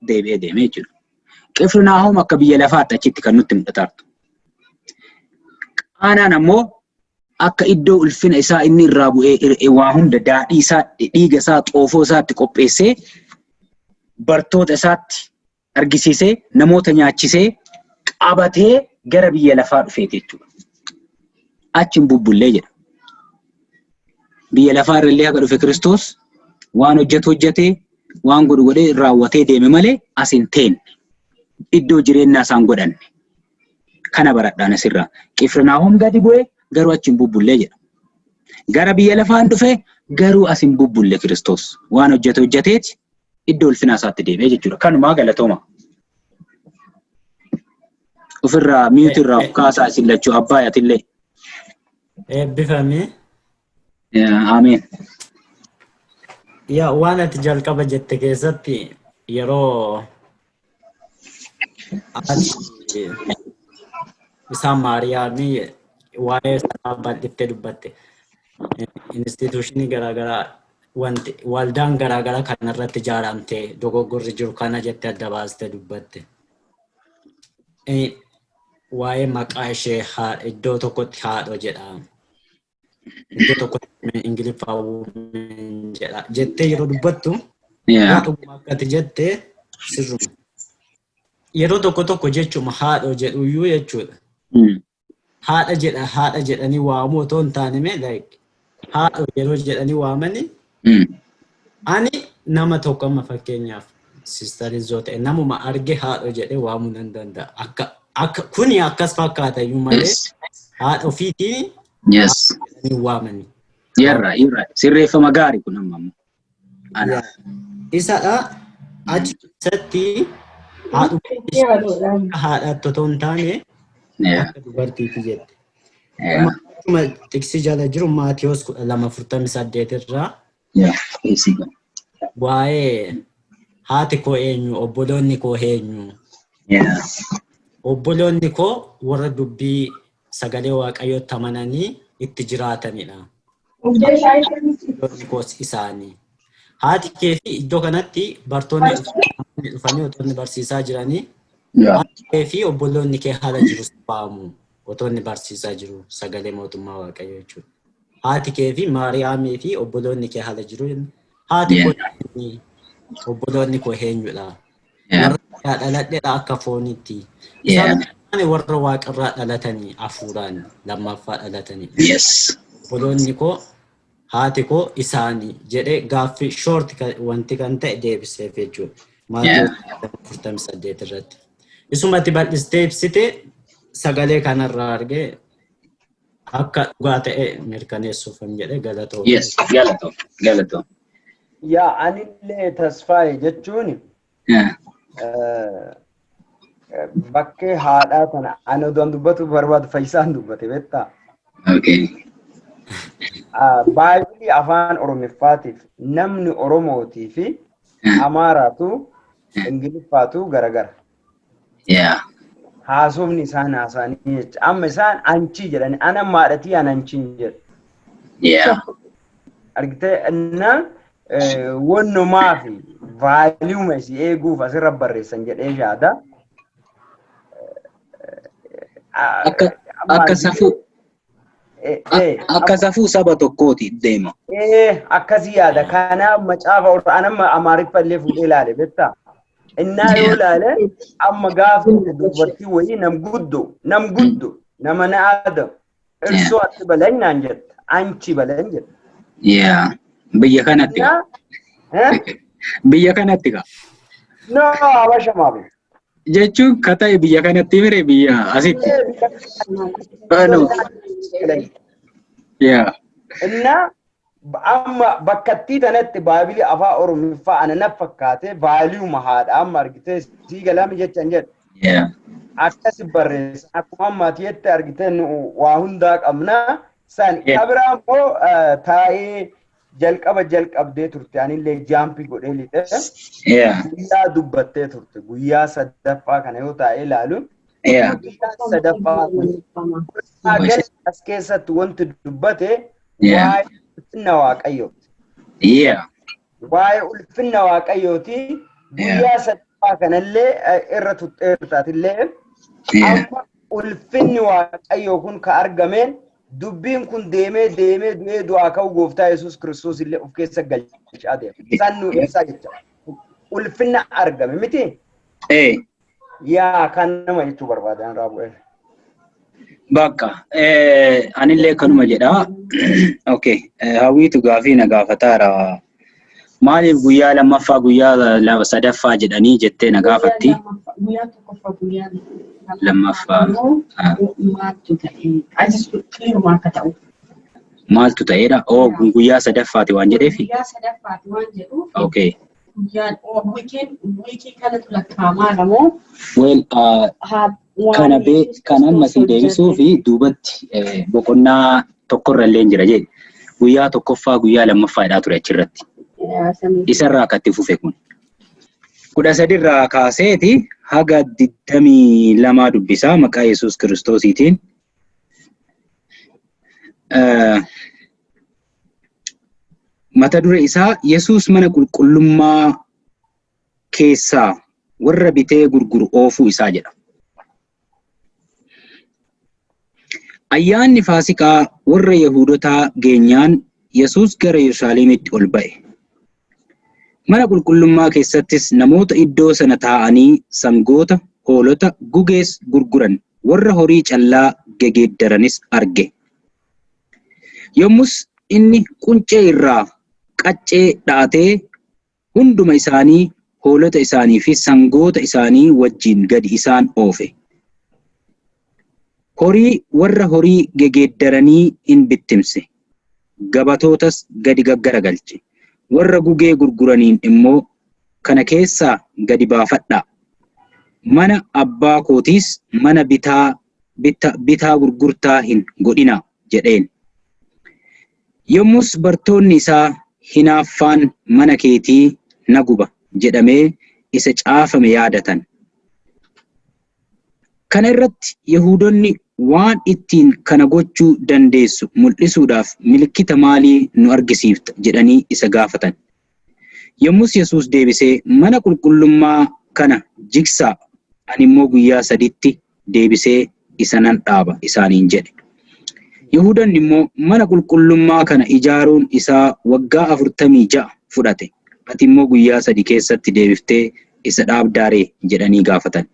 deebi'ee deemee jechuudha. Qifirnaahom akka biyya lafaatti achitti kan nutti mul'atu. Qaanaan ammoo akka iddoo ulfina isaa inni irraa bu'ee waa hunda daadhii isaa, dhiiga isaa, xoofoo isaatti qopheessee bartoota isaatti argisiisee namoota nyaachisee qabatee gara biyya lafaa dhufeeti jechuudha. Achiin bubbullee jedha. Biyya lafaa irrallee akka dhufe Kiristoos waan hojjetee waan godhee raawwatee deeme malee as hin teenne. Iddoo jireenyaa isaan godhanne. Kana baradhaan asirraa. Qifirnaahom gadi bu'ee garuu achiin bubbullee jedha. Gara biyya lafaan dhufe garuu as hin bubbulle Kiristoos. Waan hojjeteeti iddoo ulfinaa isaatti deebi'ee jechuudha. Kanumaa galatooma. Ofirraa miyuutirraa of kaasaa isin lachuu abbaayatillee. Eebbifamee. Ameen. Yaa waan ati jalqaba jette keessatti yeroo isaan Maariyaamii waa'ee sanaa bal'iftee dubbatte. Instituushinii garaagaraa waldaan garaagaraa kanarratti ijaaramtee dogoggorri jiru kana jettee adda baastee dubbatte. Waa'ee maqaa ishee iddoo tokkotti haadho jedha. Iddoo tokkotti Ingiliffaa jedha. Jettee yeroo dubbattu akkati jettee sirruma. Yeroo tokko jechuun haadho jedhuyyuu jechuudha. Haadha jedhanii waamuu otoo hin taane haadho yeroo jedhanii waamani ani nama tokko amma fakkeenyaaf siistariizoo ta'e namuma arge haadho jedhee waamuu nan danda'a. Akka kuni akkas fakkaata iyyuu malee haadha ofiitiin jedhanii waamani. Yerra sirreeffama gaarii kun amma. Isadha achi keessatti haadhaatti otoo hin taane akka dubartiiti jette. Tiksi jala jiru Maatiyos 2:48 irraa waa'ee haati koo eenyu, obboloonni koo eenyu. Obboloonni koo warra dubbii sagalee Waaqayyootti amananii itti jiraatanidha. Obboloonni koos isaanii. Haati kee fi iddoo kanatti bartoonni dhufanii otoo inni barsiisaa jiranii haati kee fi obboloonni kee haala jiru ba'amu. Otoo inni barsiisaa jiru sagalee mootummaa Waaqayyoo jechuudha. Haati kee fi Maariyaamii fi obboloonni kee haala jiru. Haati koo obboloonni koo eenyudha. Warra dhaladheedha akka foonitti. Isaan warra waaqarraa dhalatanii hafuuraan lammaffaa dhalatanii. Obboloonni koo haati koo isaanii jedhee gaaffii short wanti kan ta'e deebiseef jechuudha. Maatiyos 48 irratti. Isumatti bal'istee ibsite sagalee kanarraa argee akka dhugaa ta'e mirkaneessuuf hin jedhe galatoo. Yes, galatoo. Yaa anillee tasfaa'e jechuun bakkee haadhaa tana ani odoon dubbatu barbaadu Fayyisaan dubbate beektaa? Okay. Baay'ee afaan Oromiffaatiif namni Oromootii fi Amaaraatu Ingiliffaatu garagara. Haasofni isaan haasanii jecha amma isaan anchii jedhani ana maadhatii an anchiin jedhu. argitee inna wonnumaa fi vaaliuma isii eeguuf asirra barreessan jedhee yaada. Akka safuu saba tokkooti deema. Akkasii yaada. Kanaaf macaafa qorannaa Amaariffa illee fuudhee ilaale beektaa? Innaa yoo ilaale amma gaafa dubartii wayii nam guddo nama na aadam irsoo atti balanyaan jetta anchi balan jetta. Yeah. Biyya kanatti ka. Biyya kanatti ka. No, Habasha maafi. Jechuun ka ta'e biyya kanatti mire biyya asitti. No. Yeah. Innaa amma bakkattii tanatti baabilii afaa Oromiffaa ana na fakkaate baaliuma haadha amma argitee sii galame jechaan jedha. Yeah. Akkasi barreessa akkuma ammaati jette argitee waa hundaa qabna. San kabira immoo taa'ee jalqabdee turte anillee jaampii godhee lixe. Yeah. Guyyaa dubbattee turte guyyaa sadaffaa kana yoo taa'ee ilaalu. Yeah. Guyyaa sadaffaa as keessatti wanti dubbate Yeah. ulfinna waaqayyooti. Yeah. Waa'ee ulfinna waaqayyooti guyyaa sadaffaa kanallee irra tuxxeertaatillee amma ulfinni waaqayyoo kun ka argameen dubbiin kun deemee du'ee du'aa ka'u gooftaa Yesuus Kiristoos illee of keessa galchaa deema. Isaan nu ibsaa jecha. Ulfinna argame miti? Yaa kan nama jechuu barbaadan Raabu'eel. Bakka anillee kanuma jedha. Okay. Hawwiitu gaafii na gaafataara. Maaliif guyyaa lammaffaa guyyaa sadaffaa jedhanii jettee na gaafatti? Guyyaa tokkoffaa guyyaa lammaffaa. Maaltu ta'e? Ajis kiiruma akka ta'u. Maaltu ta'eedha? Guyyaa sadaffaati waan jedheefi? Guyyaa sadaffaati waan jedhuuf. Okay. Guyyaan wiikii kanatu lakkaa'amaa moo? Well, kan ammasii deebisuu fi duubatti boqonnaa tokkorra illee jira jedhe. Guyyaa tokkoffaa guyyaa lammaffaadhaa ture achirratti. Isarraa akkatti fufe kun. 13 irraa kaaseeti haga 22 dubbisaa maqaa Yesuus Kiristoosiitiin. Mata dure isaa Yesuus mana qulqullummaa keessaa warra bitee gurguru oofuu isaa jedha. Ayyaanni Faasikaa warra Yihuudotaa geenyaan Yesuus gara Yerusaalemitti ol ba'e. Mana qulqullummaa keessattis namoota iddoo sana taa'anii sangoota, hoolota, gugees gurguran warra horii callaa gegeeddaranis arge. Yommus inni quncee irraa qaccee dhaatee hunduma isaanii hoolota isaanii fi sangoota isaanii wajjin gadi isaan oofe. Horii warra horii gegeeddaranii in bittimse. Gabatootas gadi gaggaragalche. Warra gugee gurguraniin immoo kana keessaa gadi baafadhaa. Mana abbaa kootiis mana bitaa gurgurtaa hin godhinaa jedheen. Yommus bartoonni isaa hinaaffaan mana keetii na guba jedhamee isa caafame yaadatan. Kana irratti Yihuudoonni waan ittiin kana gochuu dandeessu mul'isuudhaaf milikkita maalii nu argisiifta jedhanii isa gaafatan. Yommus Yesuus deebisee mana qulqullummaa kana jigsaa ani immoo guyyaa 3tti deebisee isa nan dhaaba isaaniin jedhe. Yihuudoonni immoo mana qulqullummaa kana ijaaruun isaa waggaa 46 fudhate. Ati immoo guyyaa 3 keessatti deebiftee isa dhaabdaaree jedhanii gaafatan.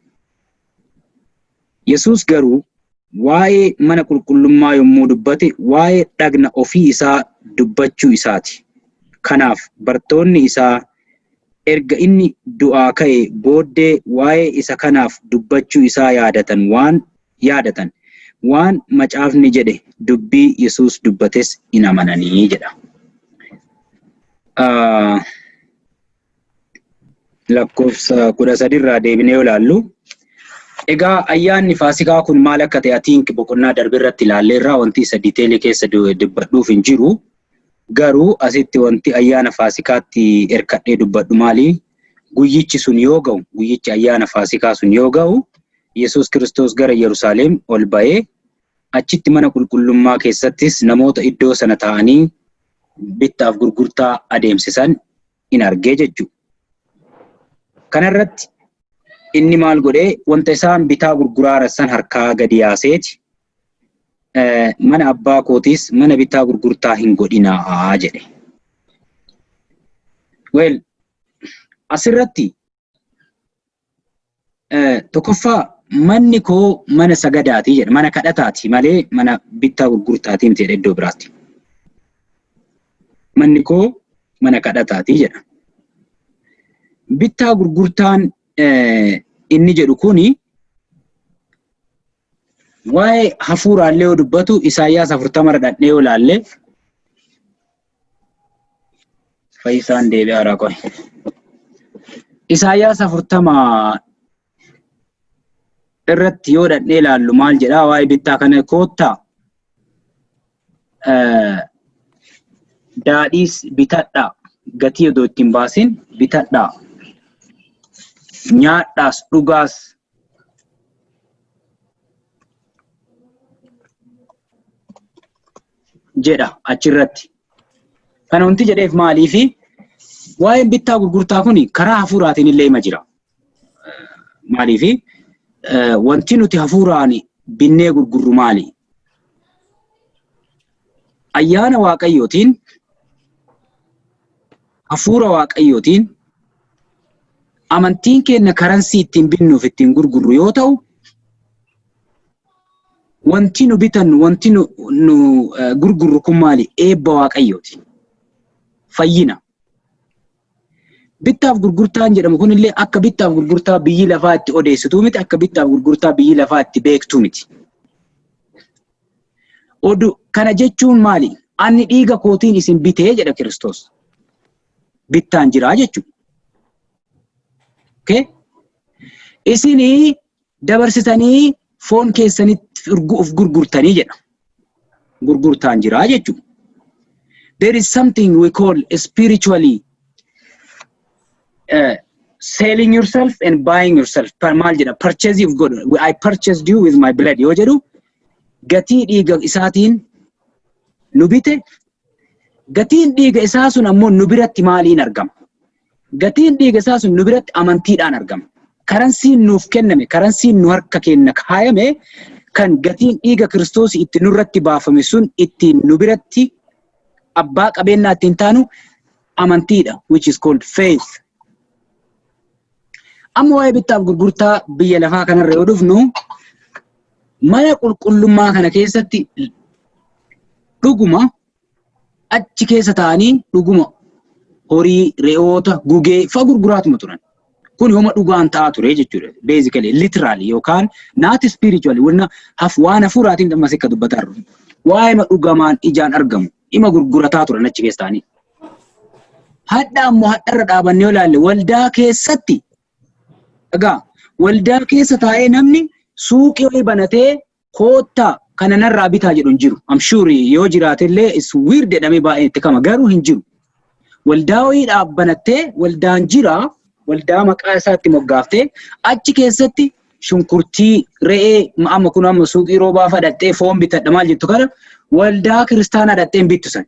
Yesuus garuu waa'ee mana qulqullummaa yommuu dubbate waa'ee dhagna ofii isaa dubbachuu isaati. Kanaaf bartoonni isaa erga inni du'aa ka'e booddee waa'ee isa kanaaf dubbachuu isaa yaadatan waan macaafni jedhe dubbii Yesuus dubbates in amananii jedha. Lakkoofsa 13 irraa deebinee ilaallu. Egaa ayyaanni Faasikaa kun maal akka ta'e atiin boqonnaa darbirratti ilaalleerraa wanti isa diiteelii keessa dubbadhuuf hin jiru. Garuu asitti wanti ayyaana Faasikaatti erkadhee dubbadhu maali? Guyyichi sun yoo ga'u, guyyichi ayyaana Faasikaa sun yoo ga'u, Yesuus Kiristoos gara Yerusaalem ol ba'ee achitti mana qulqullummaa keessattis namoota iddoo sana taa'anii bittaaf gurgurtaa adeemsisan in argee jechuudha. Kanarratti inni maal godhee wanta isaan bitaa gurguraa san harkaa gadi yaaseeti mana abbaa kootiis mana bitaa gurgurtaa hin godhinaa jedhe. Well, asirratti tokkoffaa manni koo mana sagadaati jedha, mana kadhataati malee mana bitaa gurgurtaati miti jedha iddoo biraatti. Manni koo mana kadhataati jedha. Bitaa gurgurtaan inni jedhu kuni waa'ee hafuuraallee yoo dubbatu Isaayyaas 40 irra dhadhee yoo laalle fayyisaan deebi'aa irraa qo'e. Isaayyaas 40 irratti yoo dhadhee laallu maal jedhaa waa'ee bittaa kana koottaa daadhiis bitadhaa gatii odoo ittiin baasin bitadhaa nyaadhaas dhugaas jedha achirratti. Kana wanti jedheef maaliifi waa'een bittaa gurgurtaa kuni karaa hafuuraatiin illee hima jira. Maaliifi wanti nuti hafuuraan binnee gurgurru maali? Ayyaana Waaqayyootiin hafuura Waaqayyootiin amantiin keenya karansii ittiin binnuuf ittiin gurgurru yoo ta'u, wanti nu bitannu wanti nu gurgurru kun maali? Eebba Waaqayyooti. Fayyina. Bittaaf gurgurtaan jedhamu kunillee akka bittaaf gurgurtaa biyyi lafaa itti odeessituu miti, akka bittaaf gurgurtaa biyyi lafaa itti beektuu miti. Kana jechuun maali? Ani dhiiga kootiin isin bitee jedha Kiristoos. Bittaan jiraa jechuudha. Okay? Isinii dabarsitanii foon keessanitti of gurgurtanii jedha. Gurgurtaan jiraa jechuudha. There is something we call spiritually selling yourself and buying yourself. Maal jedha? Purchase of God. I purchased you with my blood. Yoo jedhu gatii dhiiga isaatiin nu bite. Gatiin dhiiga isaa sun ammoo nu biratti maaliin argama? Gatiin dhiiga isaa sun nu biratti amantiidhaan argama. Karansiin nuuf kenname, karansiin nu harka keenya kaayame kan gatiin dhiiga Kiristoos itti nurratti baafame sun ittiin nu biratti abbaa qabeenyaa ittiin taanu amantiidha, which is called faith. Amma waa'ee bittaaf gurgurtaa biyya lafaa kanarra yoo dhufnu mana qulqullummaa kana keessatti dhuguma achi keessa ta'anii dhuguma horii, re'oota, gugee fa gurguraatuma turan. Kun yooma dhugaan ta'aa ture jechuudha. Basically, literally yookaan not spiritually waan hafuuraatiin ammas akka dubbataa jiru. Waa'ee dhugamaan ijaan argamu ima gurgurataa turan achi keessa ta'anii. Hadda ammoo haddarra dhaabannee yoo ilaalle waldaa keessatti egaa waldaa keessa taa'ee namni suuqii wayii banatee koottaa kana narraa bitaa jedhu hin jiru. I'm sure yoo jiraatellee is weird jedhamee baay'ee itti kama garuu hin jiru. Waldaa wayii dhaabbanattee waldaan jira, waldaa maqaa isaatti moggaaftee achi keessatti shunkurtii re'ee amma kun amma suuqii roobaa fadhattee foon bitadha maal jettu kana waldaa kiristaanaa dhattee hin bittu san.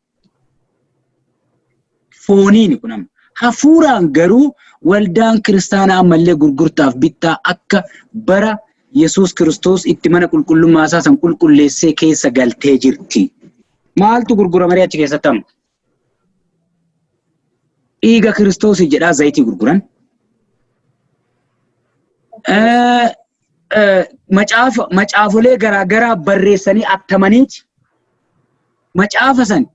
Fooniin kun amma hafuuraan garuu waldaan kiristaanaa ammallee gurgurtaaf bittaa akka bara Yesuus Kiristoos itti mana qulqullummaa isaa san qulqulleessee keessa galtee jirti. Maaltu gurguramaree achi keessatti amma? Dhiiga Kiristoos jedhaa zayitii gurguran. Macaafolee garaagaraa barreessanii attamaniiti. Macaafa san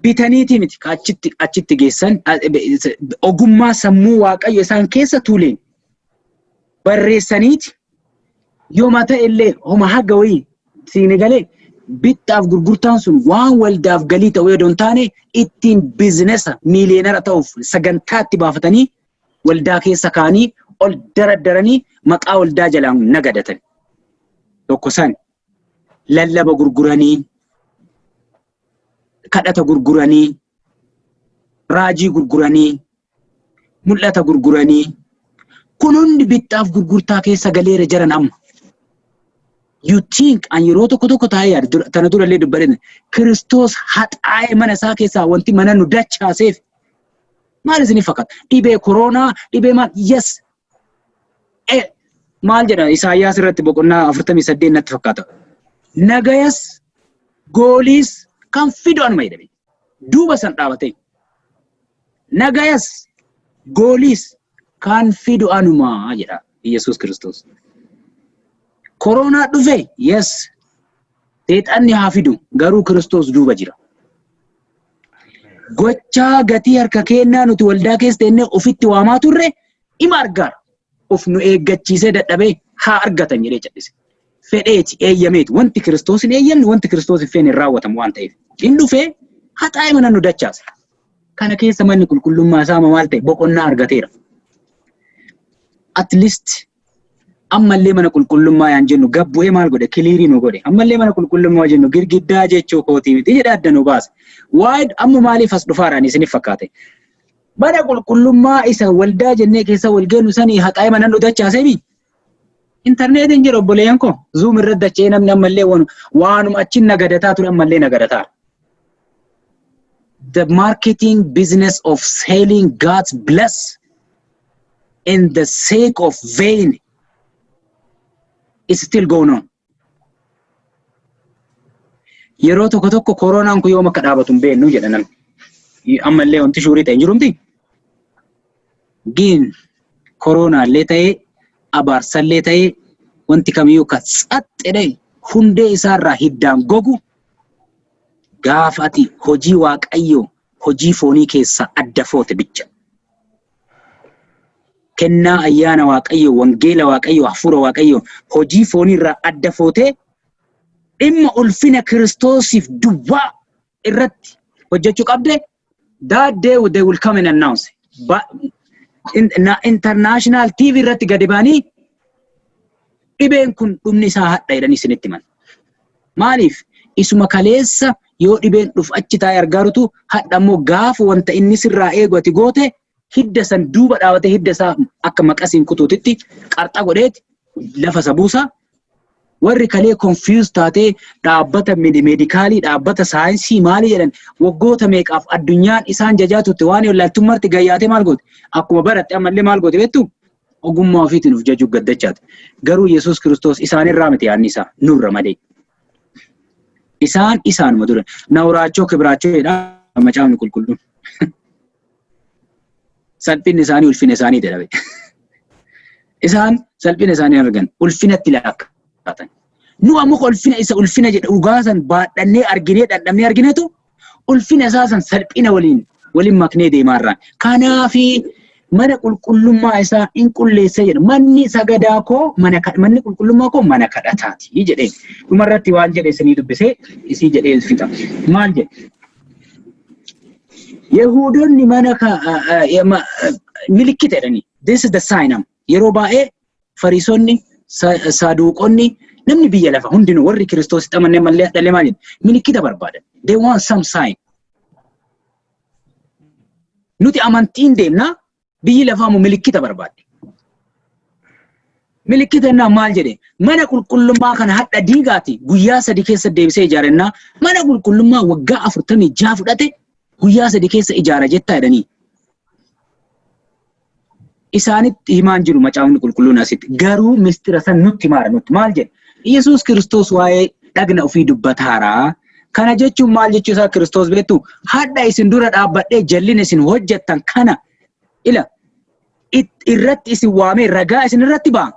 bitaniiti miti achitti geessan ogummaa sammuu Waaqayyo isaan keessa tuuleen barreessaniiti yoo mata illee homa haga wayii siini galee bittaaf gurgurtaan sun waan waldaaf galii ta'uu yoo taane ittiin biizinesa miiliyeenara ta'uuf sagantaatti baafatanii waldaa keessa kaanii ol daraddaranii maqaa waldaa jalaan nagadatan. Tokko san lallaba gurguranii kadhata gurguranii raajii gurguranii mul'ata gurguranii kun hundi bittaaf gurgurtaa keessa galeera jiran amma. You think an yeroo tokko taa'ee yaadu tana dura illee dubbadhe Kiristoos haxaa'ee mana isaa keessaa wanti mana nu dachaaseef maal isinii fakkaata? Dhibee koronaa, dhibee maal? Yes. Maal jedha Isaayyaas irratti boqonnaa 48 natti fakkaata. Nagayas gooliis kan fidu anuma jedhame. Duuba san dhaabatee. Nagayas gooliis kan fidu anuma jedha Yesuus Kiristoos. Koronaa dhufe, yes. Seexanni haa fidu, garuu Kiristoos duuba jira. Gochaa gatii harka kennaa nuti waldaa keessa teennee ofitti waamaa turre ima argaara. Of nu eeggachiisee dadhabee haa argatan jedhee cal'ise. Fedheeti eeyyameeti wanti Kiristoos hin eeyyamne wanti Kiristoos hin feene raawwatamu waan ta'eef. Hin dhufee haxaa'ee mana nu dachaase. Kana keessa manni qulqullummaa isaa maal ta'e boqonnaa argateera. At least ammallee mana qulqullummaa yaan jennu gabbu'ee maal godhe kiliirii nu godhe. Ammallee mana qulqullummaa jennu girgiddaa jechuu kootii miti jedha adda nu baase. Waa'ee amma maaliif as dhufaaraan isiniif fakkaate? Mana qulqullummaa isa waldaa jennee keessa wal geennu sanii haxaa'ee mana nu dachaasee mi? Interneetiin jira obboleeyyan koo Zoom irratti dachee namni ammallee waanuma achiin nagadataa ture ammallee nagadataa. The marketing business of selling God's bless in the sake of vain is still going on. Yeroo tokko koronaan kun yoom akka dhaabatu hin beeknu jedha namni. Ammallee wanti shuurii ta'e hin jirumti. Gin koronaallee ta'ee abaarsallee ta'ee wanti kamiyyuu kan xaxxedhe hundee isaarraa hiddaan gogu gaafa ati hojii waaqayyoo hojii foonii keessaa adda foote bicha. Kennaa ayyaana waaqayyoo wangeela waaqayyoo hafuura waaqayyoo hojii fooniirraa adda footee dhimma ulfina Kiristoosiif duwwaa irratti hojjechuu qabde that day they will come and announce. International TV irratti gadi baanii dhibeen kun dhumni isaa hadha jedhanii isinitti himan. Maaliif isuma kaleessa yoo dhibeen dhufu achi taa'ee argaarutu hadha immoo gaafa wanta inni sirraa eegu ati goote hidda san duuba dhaabatee hidda isaa akka maqasiin kutuutitti qarxa godheeti lafa isa buusa. Warri kalee confused taatee dhaabbata meedikaalii dhaabbata saayinsii maalii jedhan waggoota meeqaaf addunyaan isaan jajaa turte waan wallaaltummaatti gayyaatee maal goote akkuma baratte ammallee maal goote beektu ogummaa ofiitiin of jajuu gaddachaate. Garuu Yesuus Kiristoos isaanirraa miti yaadni isaa nurra malee. Isaanuma dura nawraachoo kibraachoo jedha macaafni qulqulluun. Salphinni isaanii ulfina isaanii jedhame. Isaan salphina isaanii argan ulfinatti lakkatan. Nu ammoo ulfina jedha ugaasan baadhannee arginee dadhabnee arginetu ulfina isaasan salphina waliin maknee deemaarraan. Kanaafi mana qulqullummaa isaa in qulleessa jedha. Manni sagadaa koo manni qulqullummaa koo mana kadhataati jedhee. Dhumarratti waan jedhee isinii dubbisee isii jedhee fixa. Maal jedhe? Yehudonni mana milikkita jedhanii. This is the sign. Yeroo baay'ee Fariisonni, Saduuqonni namni biyya lafa hundinuu warri Kiristoositti amannee mallee dhalee maal jedhu milikkita barbaadan. They want some sign. Nuti amantiin deemnaa biyyi lafaa immoo milikkita barbaadde. Milikkita innaa maal jedhe mana qulqullummaa kana hadha diigaati guyyaa 3 keessa deebisee ijaarannaa mana qulqullummaa waggaa 46 fudhate guyyaa 3 keessa ijaara jettaa jedhanii. Isaanitti himaan jiru macaafni qulqulluun asitti garuu mistira san nutti maara nutti maal jedhe Yesuus Kiristoos waa'ee dhagna ofii dubbataaraa. Kana jechuun maal jechuu isaa Kiristoos beektu hadha isin dura dhaabbadhee jallina isin hojjettan kana irratti isin waamee ragaa isin irratti ba'a.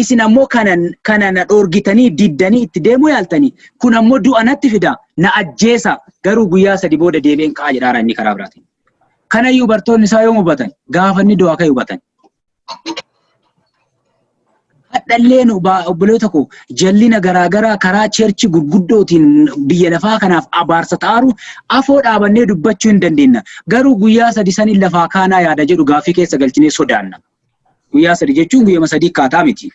Isin ammoo kana na dhoorgitanii diddanii itti deemuu yaaltanii kun ammoo du'a natti fida na ajjeesa garuu guyyaa 3 booda deebi'een ka'a jedhaara inni karaa biraatiin. Kanayyuu bartoonni isaa yoo hubatan gaafa inni du'a akka hubatan. Hadhallee nu obboloota koo jallina garaagaraa karaa cheerchi gurguddootiin biyya lafaa kanaaf abaarsa ta'aru afoo dhaabannee dubbachuu hin dandeenya. Garuu guyyaa 3 sanii lafaa kaanaa yaada jedhu gaafii keessa galchinee sodaanna. Guyyaa 3 jechuun guyyaa 3 kaataa miti.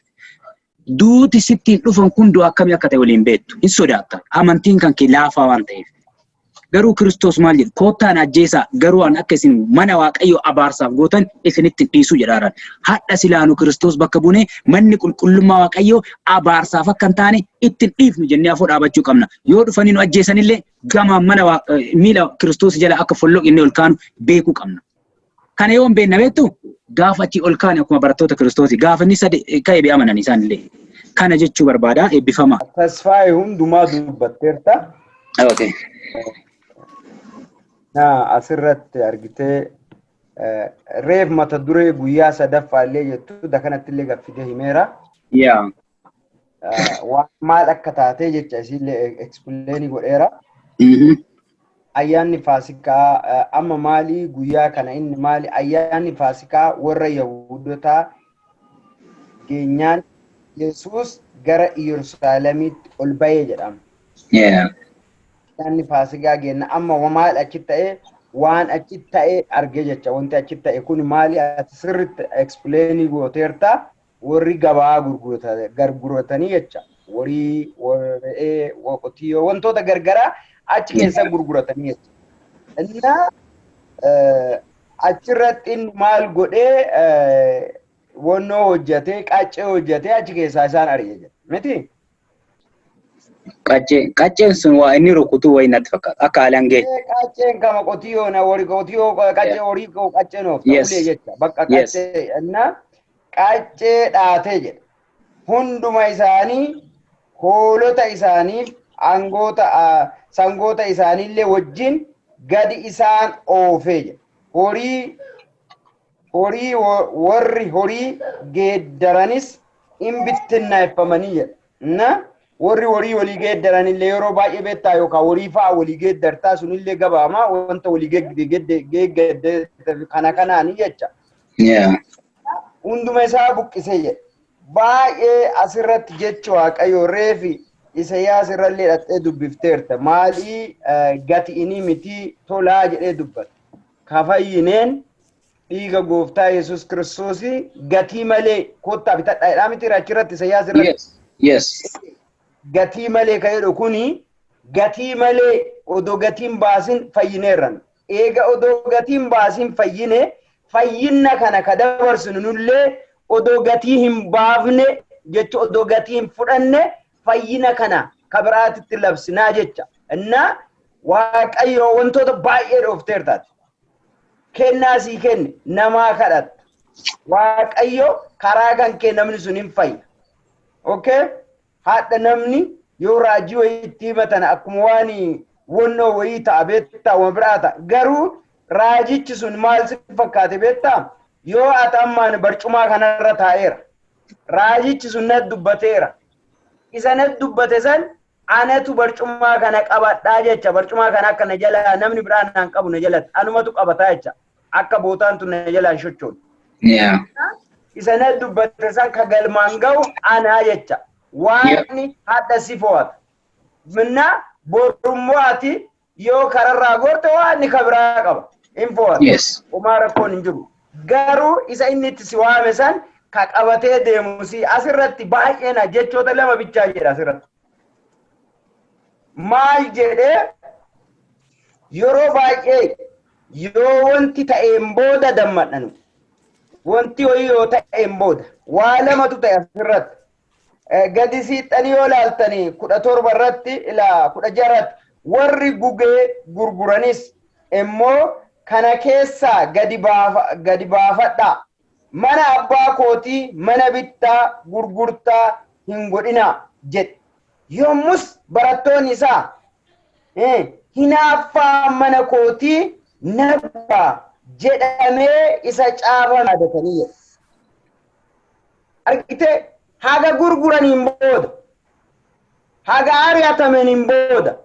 Duuti sittiin dhufan kun du'a akkamii akka ta'e waliin beektu hin sodaatta. Amantiin kan kee laafaa waan ta'eef. Garuu Kiristoos maal jedhu koottaan ajjeesaa garuu an akka isin mana Waaqayyoo abaarsaaf gootan isinitti dhiisu jedhaaran. Hadha silaanu Kiristoos bakka buune manni qulqullummaa Waaqayyoo abaarsaaf akka hin taane ittiin dhiifnu jennee afoo dhaabachuu qabna. Yoo dhufanii nu ajjeesanillee gama mana miila Kiristoos jala akka folloqinne ol kaanu beekuu qabna. Kana yoo hin beekne beektu gaafa achi ol kaane akkuma barattoota Kiristoosi gaafa inni sadii ka'ee amanan isaanillee. Kana jechuu barbaada eebbifama. Tasfaayee hundumaa dubbatteerta. Okay. Asirratti argitee reef mata duree guyyaa sadaffaallee jettu dakanatti illee gaffidee himeera. Yeah. Maal akka taatee jecha isillee explain godheera. Ayyaanni Faasikaa amma maali guyyaa kana inni maali ayyaanni Faasikaa warra Yahudotaa geenyaan Yesuus gara Yerusaalemitti ol ba'ee jedhama. Yeah. Ayyaanni Faasikaa geenna amma maal achi ta'ee waan achi ta'ee argee jecha wanti achi ta'e kun maali ati sirriitti explain gooteerta warri gabaa gurguratanii jecha warri qotiyyoo wantoota gargaraa achi keessa gurguratanii jecha. Inna achirratti maal godhee wannoo hojjatee qaccee hojjatee achi keessaa isaan ari'ee jira. Miti? Qacceen sun waa inni rukutuu wayii natti fakkaata. Akka alangee. Qacceen kama qotiyyoo na warri qotiyyoo qaccee horii qacceen oofta ulee jecha. Bakka qaccee inna qaccee dhaatee jedha. Hunduma isaanii hoolota isaaniif angoota sangoota isaaniillee wajjin gadi isaan oofee jedha. Warri horii geeddaranis in bittinneeffamanii jedha. Na warri horii walii geeddaranillee yeroo baay'ee beektaa yookaan horii fa'aa walii geeddartaa sunillee gabaama wanta walii geeddaree kana kanaani jecha. Hunduma isaa buqqisee jedha. Baay'ee asirratti jecha Waaqayyoo reefi Isaayyaas irrallee dhattee dubbifteerta. Maalii gati inni miti tolaa jedhee dubbata. Kafayyineen dhiiga gooftaa Yesuus Kiristoos gatii malee kottaa bitadhaa miti achirratti Isaayyaas irratti. Yes. Gatii malee ka'edha kuni gatii malee odoo gatiin baasin fayyineerran. Eega odoo gatiin baasin fayyine fayyinna kana ka dabarsinu nullee odoo gatii hin baafne jecha odoo gatii hin fudhanne fayyina kana ka biraatitti labsinaa jecha. Inna Waaqayyoo wantoota baay'ee dhoofteertaati. Kennaa sii kenne namaa kadhatta. Waaqayyoo karaa kan kee namni sun hin fayya. Okay? Haadha namni yoo raajii wayii itti himatan akkuma waan wannoo wayii ta'a beektaa waan biraata. Garuu raajichi sun maal si fakkaate beektaa? Yoo ati ammaan barcumaa kanarra taa'eera. Raajichi sun natti dubbateera. Isa natti dubbate san anatu barcumaa kana qabadhaa jecha. Barcumaa kana akka na jala namni biraan naan qabu na jalatti. Anumatu qabataa jecha. Akka bootaan tun na jala shochoon. Isa natti dubbate san ka galmaan ga'u anaa jecha. Waanni hadda si fo'ata. Minna borummoo ati yoo kararraa gorte waanni ka biraa qaba. In fo'ata. Homaa rakkoon hin jiru. Garuu isa inni itti si waame san ka qabatee deemu si asirratti baay'eena jechoota lama bichaa jedha asirratti. Maal jedhee yeroo baay'ee yoo wanti ta'een booda dammadhanu. Wanti wayii yoo ta'een booda waa lamatu ta'e asirratti. Gadi siixanii yoo laaltanii 17 irratti ila 16 irratti warri gugee gurguranis immoo kana keessaa gadi baafadhaa. Mana abbaa kootii mana bittaa gurgurtaa hin godhinaa jedhe. Yommus barattoonni isaa hinaaffaa mana kootii nabbaa jedhamee isa caafame yaadatanii jedhe. Argitee haga gurguraniin booda haga ari'atamaniin booda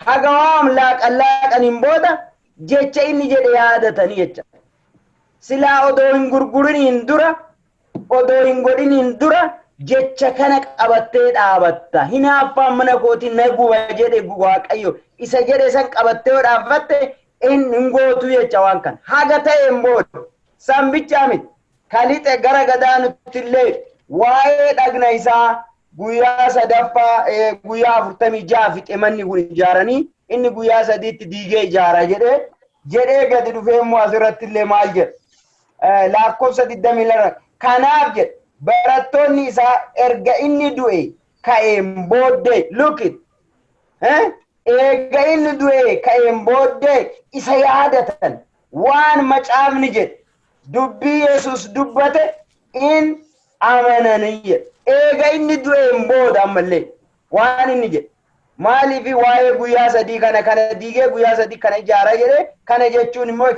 haga waam laaqaniin booda jecha inni jedhe yaadatanii jecha. Silaa odoo hin gurguriniin dura odoo hin godhiniin dura jecha kana qabattee dhaabatta. Hinaaffaan mana kootii na guba jedhe Waaqayyo isa jedhe san qabattee dhaabbatte hin gootu jecha waan kana. Haga ta'een booda san bichaa miti. Kalixe gara gadaanutti illee waa'ee dhagna isaa guyyaa sadaffaa guyyaa 46 fixe manni kun ijaaranii inni guyyaa 3tti diigee ijaara jedhee gadi dhufee immoo asirratti illee maal jedha lakkoofsa 22 kanaaf jedha barattoonni isaa erga inni du'e ka'een booddee look it eega inni du'e ka'een booddee isa yaadatan waan macaafni jedhe dubbii Yesuus dubbate in amananii jedhe eega inni du'een booda ammallee waan inni jedhe maaliif waa'ee guyyaa 3 kana diigee guyyaa 3 kana ijaara jedhe kana jechuun immoo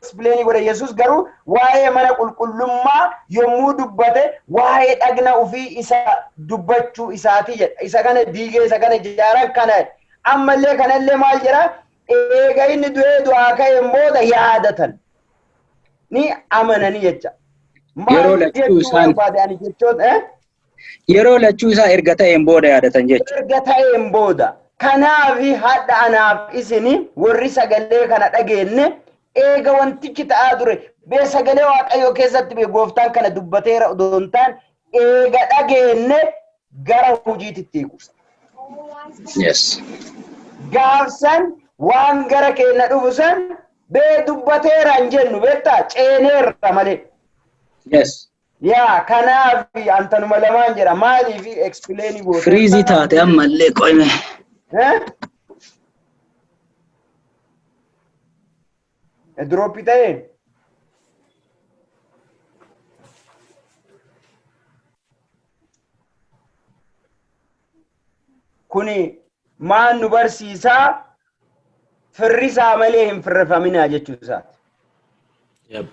explain godhe Yesuus garuu waa'ee mana qulqullummaa yommuu dubbate waa'ee dhagna ofii isa dubbachuu isaati jedha isa kana diigee isa kana ijaaran kana ammallee kanallee maal jedha eega inni du'ee du'aa ka'een booda yaadatan ni amananii jecha yeroo lachuu isaa erga ta'een booda yaadatan jechuudha. Erga ta'een booda kanaaf hadha anaaf isini warri sagalee kana dhageenye eega wantichi ta'aa ture bee sagalee Waaqayyoo keessatti bee gooftaan kana dubbateera odoon ta'an eega dhageenye gara hojiitti hiiku. Yes. Gaafsan waan gara keenya dhufu san bee dubbateera hin jennu beektaa ceeneerra malee. Yes. Yaa kanaaf antanuma lamaan jedha maaliif explain goota. Freezy taate ammallee qoyme. Drop ta'e. Kuni maan nu barsiisaa firrisaa malee hin firrifaminaa jechuu isaati. Yep.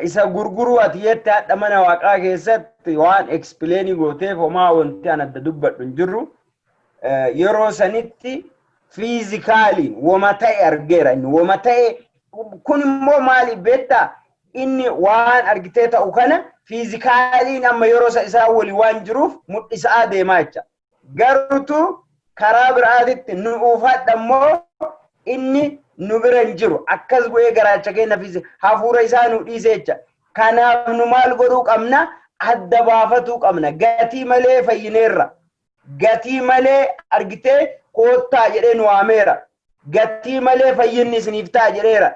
Isa gurguruu ati jette hadha mana Waaqaa keessatti waan explain gooteef homaa wanti an adda dubbadhu hin jirru yeroo sanitti fiizikaaliin wama ta'e argeera inni wama ta'e kun immoo maali beektaa inni waan argitee ta'u kana fiizikaaliin amma yeroo isaa wali waan jiruuf mul'isaa deemaa jecha garuutu karaa biraatitti nu uufadha immoo inni nu bira hin jiru akkas bu'ee garaacha keenya hafuura isaa nu dhiisee jecha kanaaf nu maal godhuu qabna adda baafatuu qabna gatii malee fayyineerra gatii malee argitee koottaa jedhee nu waameera gatii malee fayyinni isiniif ta'a jedheera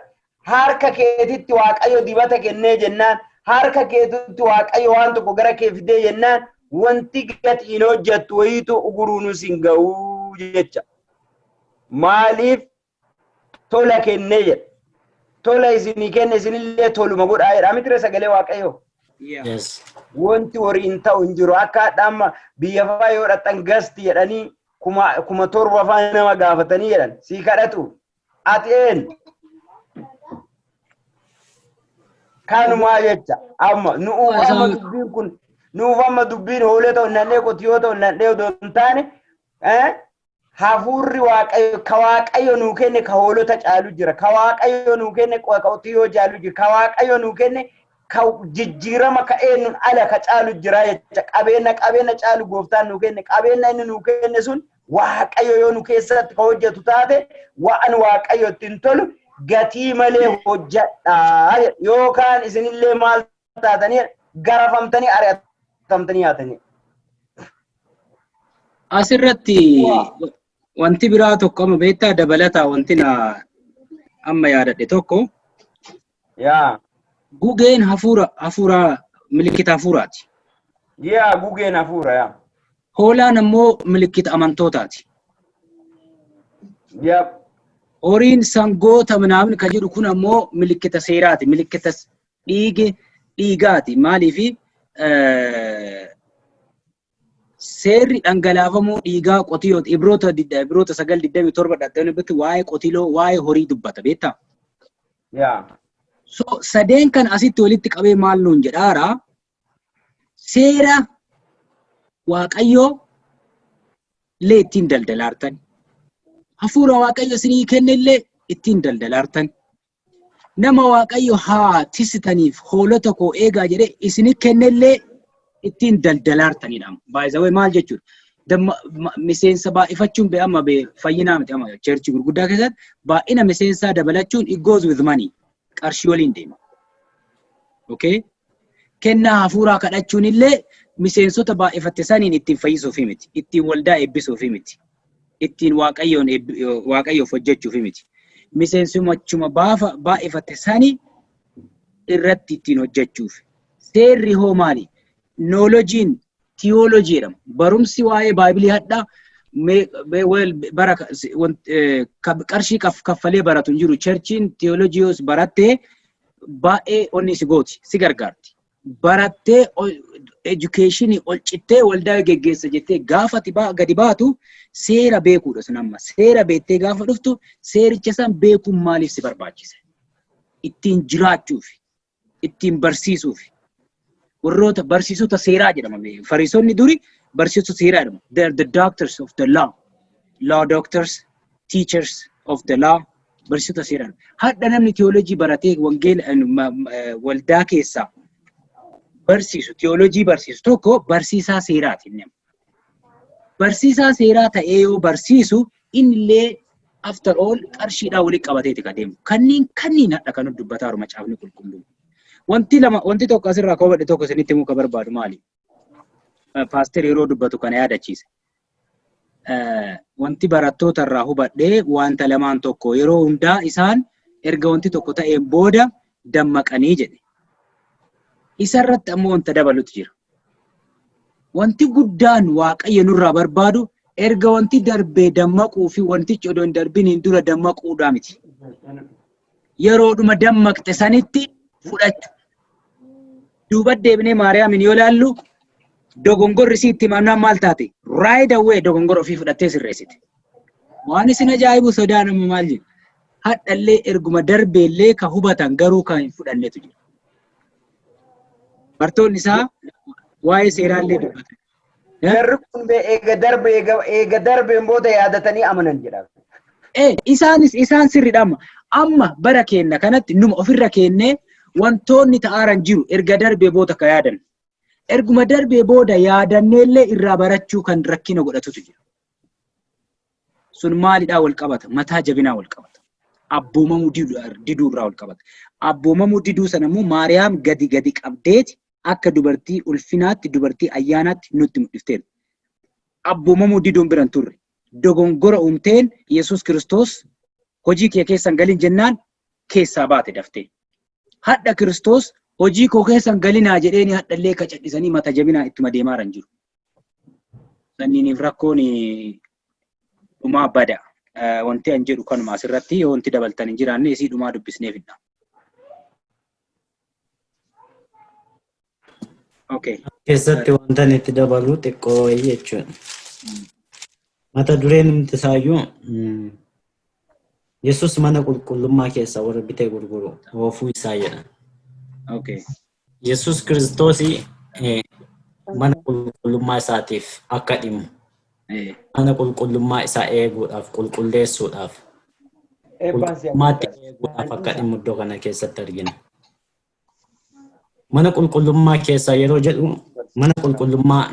harka keetitti Waaqayyo dibata kennee jennaan harka keetitti Waaqayyo waan tokko gara kee fidee jennaan wanti gatiin hojjettu wayiitu uguruu nu sin ga'uu jecha maaliif tola kennee jedha tola isinii kenne isinillee toluma godhaa jedha mitire sagalee Waaqayyo. Yes. Wanti horiin ta'u hin jiru akka hadhaamma biyya fa'aa yoo dhaqxan gasti jedhanii kuma torba fa'aa nama gaafatanii jedhan sii kadhatu ati een kanumaa jecha amma nuuf amma dubbiin kun nuuf amma dubbiin hoolee ta'u nannee qotiyoo ta'u nannee odoo hin taane hafuurri Waaqayyo ka Waaqayyo nuu kenne ka hoolota caalu jira ka Waaqayyo nuu kenne qotiyoo caalu jira ka Waaqayyo nuu kenne ka jijjiirama ka eenyuun ala ka caalu jira jecha qabeenya caalu gooftaan nuu kenne qabeenya inni nuu kenne sun Waaqayyo yoo nu keessatti ka hojjetu taate waan Waaqayyo ittiin tolu gatii malee hojjedhaa yookaan isinillee maal taatanii garafamtanii ari'atamtanii yaatanii. Asirratti wanti biraa tokko amma beektaa dabalataa wanti na amma yaadadhe tokko. Yaa. Gugeen hafuura milikkita hafuuraati. Yaa gugeen hafuura yaa. Hoolaan ammoo milikkita amantootaati. Yep. Horiin sangoota minaamin ka jedhu kun ammoo milikkita seeraati. Milikkita dhiigaati. Maaliifi seerri dhangalaafamuu dhiigaa qotiyooti. Ibroota 9:27 dhattanii bitti waa'ee qotiloo waa'ee horii dubbata beektaa? Yaa. So sadeen kan asitti walitti qabee maal nuun jedhaara seera Waaqayyoo illee ittiin daldalaartan. Hafuura Waaqayyo isinii kennellee ittiin daldalaartan. Nama Waaqayyo haa tisitaniif hoolota koo eegaa jedhee isinii kennellee ittiin daldalaartanidha. Baay'isawee maal jechuudha? miseensa baay'ifachuun amma fayyinaa miti amma church gurguddaa keessatti baay'ina miseensaa dabalachuun it goes with money. Qarshii waliin deema. Okay? Kennaa hafuuraa kadhachuun illee miseensota baay'ifatte saniin ittiin fayyisuuf miti. Ittiin waldaa eebbisuuf miti. Ittiin waaqayyoof hojjechuuf miti. Miseensumachuma baay'ifatte sanii irratti ittiin hojjechuuf. Seerri hoo maali? Knowledge'n theology jedhama. Barumsi waa'ee Baayibilii hadhaa qarshii kaffalee baratu hin jiru. Churchiin theologios barattee baay'ee onni si gooti, si gargaarti. Barattee educationii ol cittee waldaa geggeessa jettee gaafa gadi baatu seera beekuudha sun amma. Seera beettee gaafa dhuftu seericha san beekuun maaliif si barbaachisa? Ittiin jiraachuuf, ittiin barsiisuuf. Warroota barsiisota seeraa jedhama. Fariisonni duri barsiisota seeraa jedhama. They are the doctors of the law. Law doctors, teachers of the law. Barsiisota seeraa. Hadha namni theology baratee waldaa keessaa barsiisu, theology barsiisu tokko barsiisaa seeraati. Barsiisaa seeraa ta'ee yoo barsiisu innillee after all qarshiidhaa walitti qabateeti qadeemu. Kanniin hadha kan dubbataa jiru macaafni qulqulluu. Wanti tokko asirraa koobadhe tokko isinitti muka barbaadu maali? Paaster yeroo dubbatu kana yaadachiise. Wanti barattoota irraa hubadhee wanta lamaan tokko yeroo hundaa isaan erga wanti tokko ta'een booda dammaqanii jedhe. Isarratti ammoo wanta dabalutu jira. Wanti guddaan Waaqayyo nurraa barbaadu erga wanti darbee dammaquu fi wantichi odoo hin darbiniin dura dammaquudhaa miti. Yeroodhuma dammaqxe sanitti fudhachu. Duuba deebinee Maariyaamin yoo ilaallu dogongorri sitti himamnaan maal taate? Right away dogongora ofii fudhattee sirreessite. Waan isin ajaa'ibu sodaa nama maal jedhu? Hadhallee erguma darbeellee ka hubatan garuu kan hin fudhannetu jira. Bartoonni isaa waa'ee seeraallee dubbatan. Jarri kun eega darbeen booda yaadatanii amanan jedhama. Isaan sirriidha amma bara keenya kanatti numa ofirra keennee wantoonni ta'aaran jiru erga darbee booda ka yaadan. Erguma darbee booda yaadanneellee irraa barachuu kan rakkina godhatutu jira. Sun maalidhaa wal qabata? Mataa jabinaa wal qabata. Abboomamuu diduu irraa wal qabata. Abboomamuu diduu sana immoo Maariyaam gadi qabdeeti akka dubartii ulfinaatti, dubartii ayyaanaatti nutti mul'ifteera. Abboomamuu diduun biran turre. Dogongora uumteen Yesuus Kiristoos hojii kee keessan galin jennaan keessaa baate daftee. Hadha Kiristoos hojii koo keessan galinaa jedheeni hadhallee ka cadhisanii mata jabinaa ittuma deemaa jiru. Sanniiniif rakkoon dhumaa bada. Wanti an jedhu kanuma asirratti yoo wanti dabaltan hin jiraanne isii dhumaa dubbisneefidha. Okay. Keessatti wanta itti dabalu xiqqoo jechuudha. Mata dureen nuti isaayyuu Yesuus mana qulqullummaa keessa warra bitee gurguru oofuu isaa jedha. Okay. Yesuus Kiristoos mana qulqullummaa isaatiif akka dhimmu. Mana qulqullummaa isaa eeguudhaaf, qulqulleessuudhaaf, qulqullummaatti eeguudhaaf akka dhimmu iddoo kana keessatti argina. Mana qulqullummaa keessa yeroo jedhu mana qulqullummaa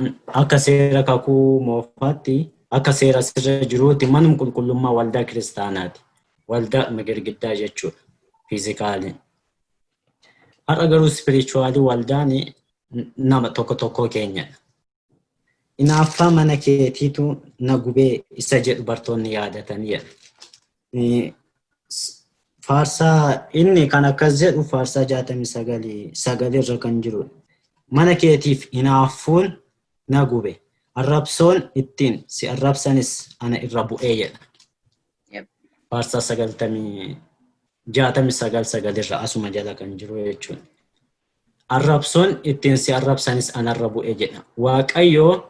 akka seera kakuu moofaatti akka seera sirra jiruutti manum qulqullummaa waldaa kiristaanaati. Waldaa girgiddaa jechuudha. Fiizikaaliin. Har'a garuu spirituaalii waldaan nama tokko keenyadha. Inaaffaa mana keetiitu na gubee isa jedhu bartoonni yaadataniidha. Faarsaa inni kan akkas jedhu faarsaa 69 irra kan jirudha. Mana keetiif inaaffuun na gube. Arrabsoon ittiin si arrabsanis ana irra bu'ee jedha. Faarsaa 69 irra asuma jala kan jiru jechuudha. Arrabsoon ittiin si arrabsanis ana irra bu'ee jedha. Waaqayyoo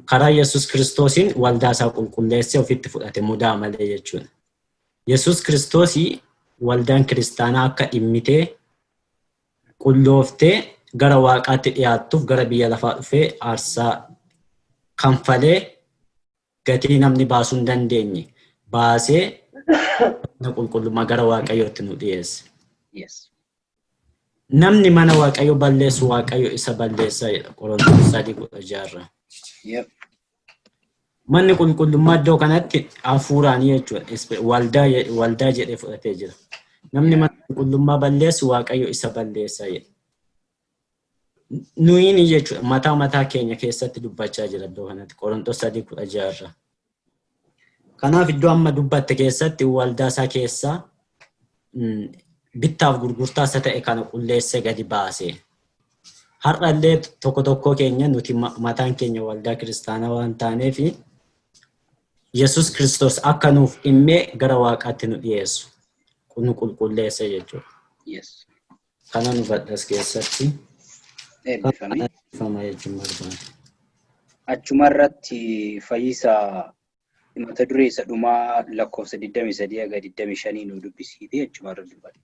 karaa Yesuus Kiristoosiin waldaa isaa qulqulleessee ofitti fudhate mudaa malee jechuudha. Yesuus Kiristoosii waldaan kiristaanaa akka dhimmitee qullooftee gara waaqaatti dhiyaattuuf gara biyya lafaa dhufee aarsaa kanfalee gatii namni baasuu hin dandeenye baasee qulqullummaa gara waaqayyootti nu dhiyeesse. Namni mana waaqayyo balleessu waaqayyo isa balleessa jedha Qorontoos 3:6. Manni qulqullummaa iddoo kanatti hafuuraanii jechuudha. Waldaa jedhee fudhatee jira. Namni mana qulqullummaa balleessu Waaqayyo isa balleessa jedha. Nuyi jechuudha mataa keenya keessatti dubbachaa jira iddoo kanatti Qorontos 3:16. Kanaaf iddoo amma dubbatte keessatti waldaa isaa keessaa bittaaf gurgurtaa isa ta'e kana qulleessee gadi baasee. Har'allee tokko keenya nuti mataan keenya waldaa kiristaanaa waan taaneef Yesus Kristos akka nuuf dhimmee gara Waaqaatti nu dhiyeessu. Nu qulqulleessa jechuudha. Yes. Kana nu badhas keessatti. Eebbifame. Jechuudha. Achumarratti fayyisaa mata duree isa dhumaa lakkoofsa 23 hanga 25 nu dubbisiite achumarra dubbadha.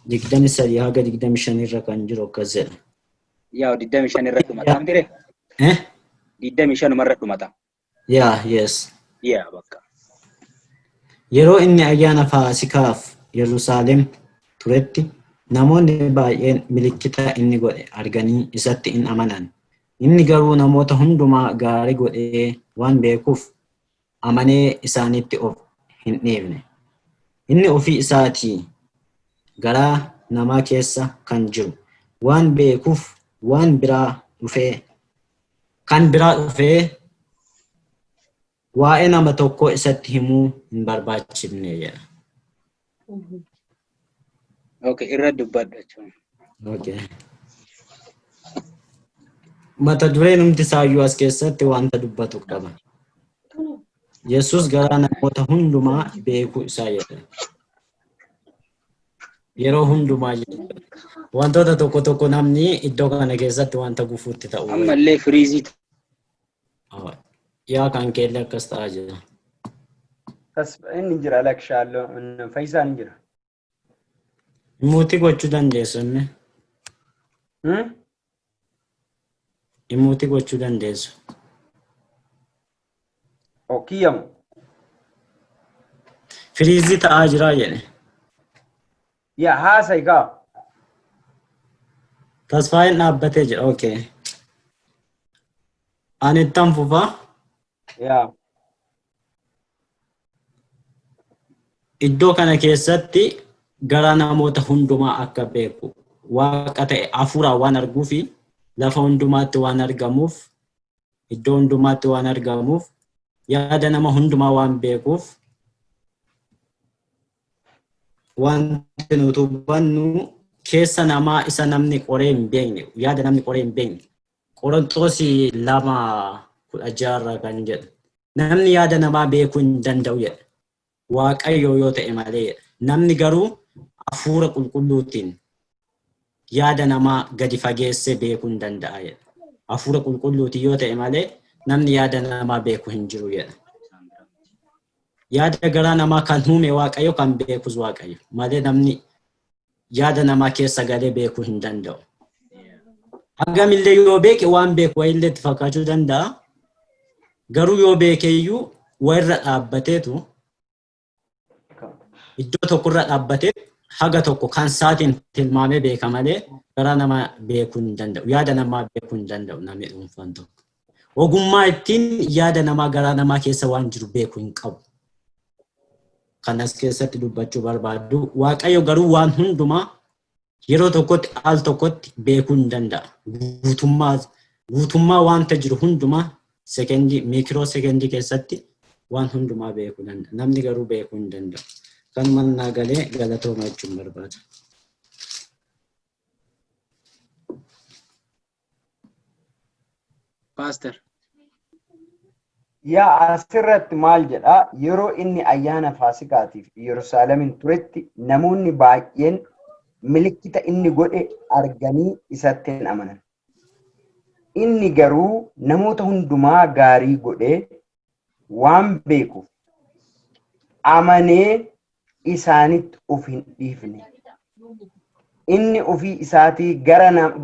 23 hanga 25 irra kan jiru akkas jedha. Yaa 25 irra dhumata amtire? 25 marra dhumata. Yes. Bakka. Yeroo inni ayyaana Faasikaaf Yerusaalem turetti namoonni baay'een milikkita inni godhe arganii isatti hin amanan. Inni garuu namoota hundumaa gaarii godhee waan beekuuf amanee isaanitti of hin dhiifne. Inni ofii isaatii garaa namaa keessa kan jiru waan beekuuf waan biraa dhufee waa'ee nama tokko isatti himuu hin barbaachifne jedha. Okay, irra dubbadha jechuudha. Okay. Mata dureen humti isaayyuu as keessatti wanta dubbatu qaba. Yesus garaa namoota hundumaa beekuu isaa jedha. Yeroo hundumaa jedha. Wantoota tokko namni iddoo kana keessatti wanta gufuutti ta'u. Ammallee firiizii. Yaa kan keelle akkas ta'aa jira. Inni jira lakshaallo fayyisaan jira. Imuutii gochuu dandeessu inni. Imuutii gochuu dandeessu. Okiyyamu. Firiizii ta'aa jira jedhe. Yaa haasa'e gaa. Tasfaayin dhaabbatee jira. Okay. Ani ittan fufaa. Yaa. Iddoo kana keessatti garaa namoota hundumaa akka beeku Waaqa ta'e hafuuraan waan arguu fi lafa hundumaatti waan argamuuf iddoo hundumaatti waan argamuuf yaada nama hundumaa waan beekuuf wanti nuti hubannu keessa namaa isa namni qoree hin beekne yaada namni qoree hin beekne Qorontos 2:16 kan jedhu namni yaada namaa beekuu hin danda'u jedha. Waaqayyo yoo ta'e malee namni garuu hafuura qulqulluutiin yaada namaa gadi fageessee beekuu hin danda'a jedha. Hafuura qulqulluutiin yoo ta'e malee namni yaada namaa beekuu hin jiru jedha. Yaada garaa namaa kan uume Waaqayyo kan beekus Waaqayyo malee namni yaada namaa keessa galee beekuu hin danda'u. Hagamillee yoo beeke waan beeku wayillee itti fakkaachuu danda'a. Garuu yoo beekeyyuu wayirra dhaabbateetu iddoo tokkorra dhaabbatee haga tokko kan saatiin tilmaamee beeka malee garaa namaa beekuu hin danda'u. Yaada namaa beekuu hin danda'u namni dhuunfaan tokko. Ogummaa ittiin yaada namaa garaa namaa keessa waan jiru beekuu hin qabu. Kanas keessatti dubbachuu barbaadu. Waaqayyo garuu waan hundumaa yeroo tokkotti al tokkotti beekuu hin danda'a. Guutummaa wanta jiru hundumaa miikiroo sekendii keessatti waan hundumaa beekuu danda'a. Namni garuu beekuu hin danda'u. Kan mannaa galee galatooma jechuun barbaada. Pastor. Yaa asirratti maal jedhaa yeroo inni ayyaana Faasikaatiif Yerusaalemin turetti namoonni baay'een milikkita inni godhe arganii isatti hin amanan. Inni garuu namoota hundumaa gaarii godhee waan beekuuf amanee isaanitti of hin dhiifne. Inni ofii isaatii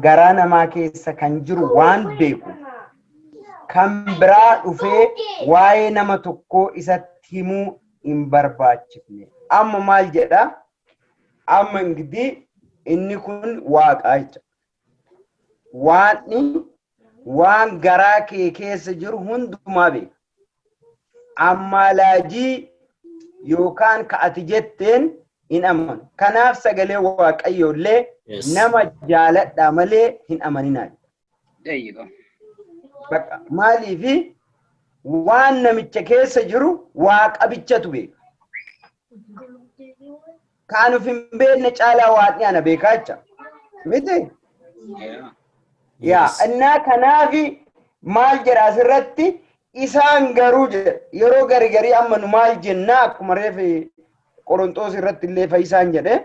garaa namaa keessa kan jiru waan beekuuf kan biraa dhufee waa'ee nama tokkoo isatti himuu hin barbaachifne. Amma maal jedha? Amma ingidii inni kun Waaqaa jecha. Waan waan garaa kee keessa jiru hundumaa beeka. Ammalajii yookaan ka ati jetteen hin amanu. Kanaaf sagalee Waaqayyoo illee nama jaaladhaa malee hin amaninaa. Bakka maaliifi waan namicha keessa jiru Waaqa bichatu beeka. Kaanuf hin beekne caalaa Waaqni ana beekaa jecha. Miti? Yaa innaa kanaafi maal jedha asirratti isaan garuu jedha yeroo garigarii amma nu maal jennaa akkuma reefi Qorontos irratti illee fayyisaan jedhe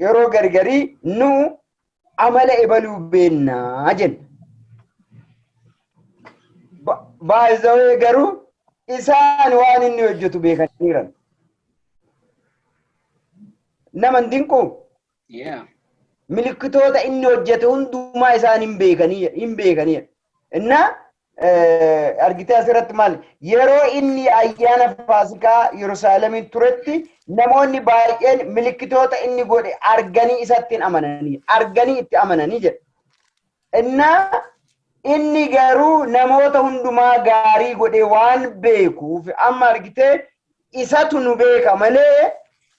yeroo garigarii nu amala ebaluu beennaa jenna. Baay'ee garuu isaan waan inni hojjetu beekaniiran. Nama hin dinqu? Milikkitoota inni hojjete hundumaa isaan hin beekanii. Inna argitee asirratti maal yeroo inni ayyaana Faasikaa Yerusaalemiin turetti namoonni baay'een milikkitoota inni godhe arganii isatti hin amananii, arganii itti amananii jedha. Inna inni garuu namoota hundumaa gaarii godhe waan beekuuf amma argitee isatu nu beeka malee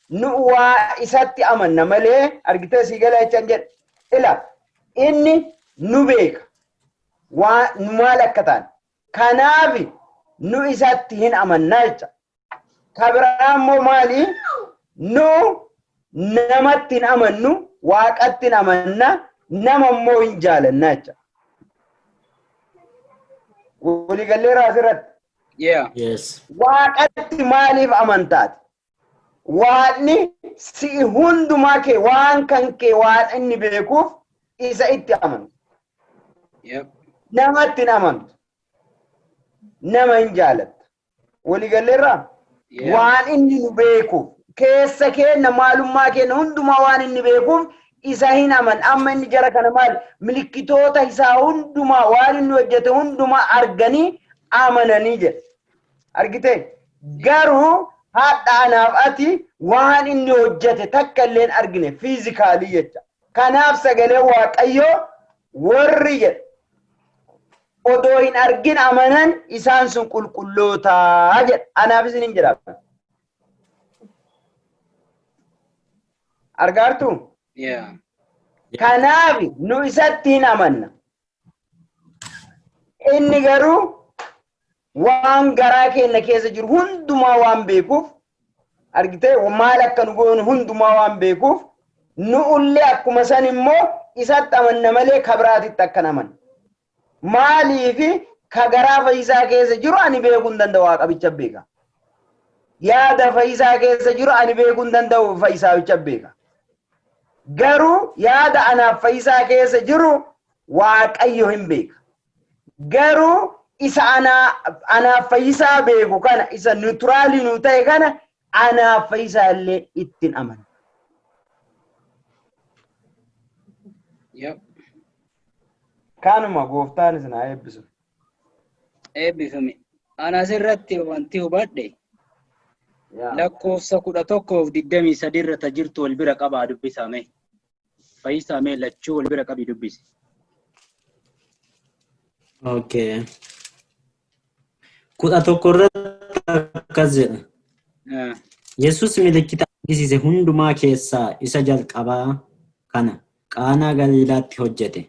nu waa isatti amanna malee argitee si gala jechaan jedha. Ila inni nu beeka waan maal akka ta'an kanaaf nu isatti hin amannaa jecha. Kabiraan immoo maali nu namatti hin amannu Waaqatti hin amanna nama immoo hin jaalannaa jecha. Waliigallee asirratti. Waaqatti maaliif amantaati? Waaqni si hundumaa kee waan kan kee waan inni beekuuf isa itti amantu. Namatti hin amantu. Nama hin jaalattu. Waliigalleerraa? Waan inni nu beekuuf keessa keenya maalummaa keenya hundumaa waan inni beekuuf isa hin aman. Amma inni jara kana maal milikkitoota isaa hundumaa waan inni hojjete hundumaa arganii amananii jedha. Argitee? Garuu haadha anaaf ati waan inni hojjete takka illee argine fiizikaalii jecha. Kanaaf sagalee Waaqayyoo warri jedha. Odoo hin argin amanan isaan sun qulqullootaa jedha. Anaaf isin hin jedhamu. Argaartu? Kanaaf nu isatti hin amanna. Inni garuu waan garaa keenya keessa jiru hundumaa waan beekuuf argitee maal akka nu goonu hundumaa waan beekuuf nu ullee akkuma san immoo isatti amanna malee kabiraatitti akka amanna. Maaliifi ka garaa Fayyisaa keessa jiru ani beekuu hin danda'u Waaqabicha beeka. Yaada Fayyisaa keessa jiru ani beekuu hin danda'u Fayyisaabicha beeka. Garuu yaada anaaf Fayyisaa keessa jiru Waaqayyo hin beeka. Garuu isa anaaf Fayyisaa beeku kana isa neutraalii nu ta'e kana anaaf Fayyisaa illee ittiin amana. Kanuma gooftaan isin haa eebbisu. Eebbifame. Ana asirratti wanti hubadhe lakkoofsa 11:23 irra jirtu wal bira qabaa dubbisame. Fayyisaa mee lachuu wal bira qabii dubbisi. Okay. 11 irratti akkas jedha. Yesus milikkita argisiise hundumaa keessaa isa jalqabaa kana Qaanaa Galiilaatti hojjete.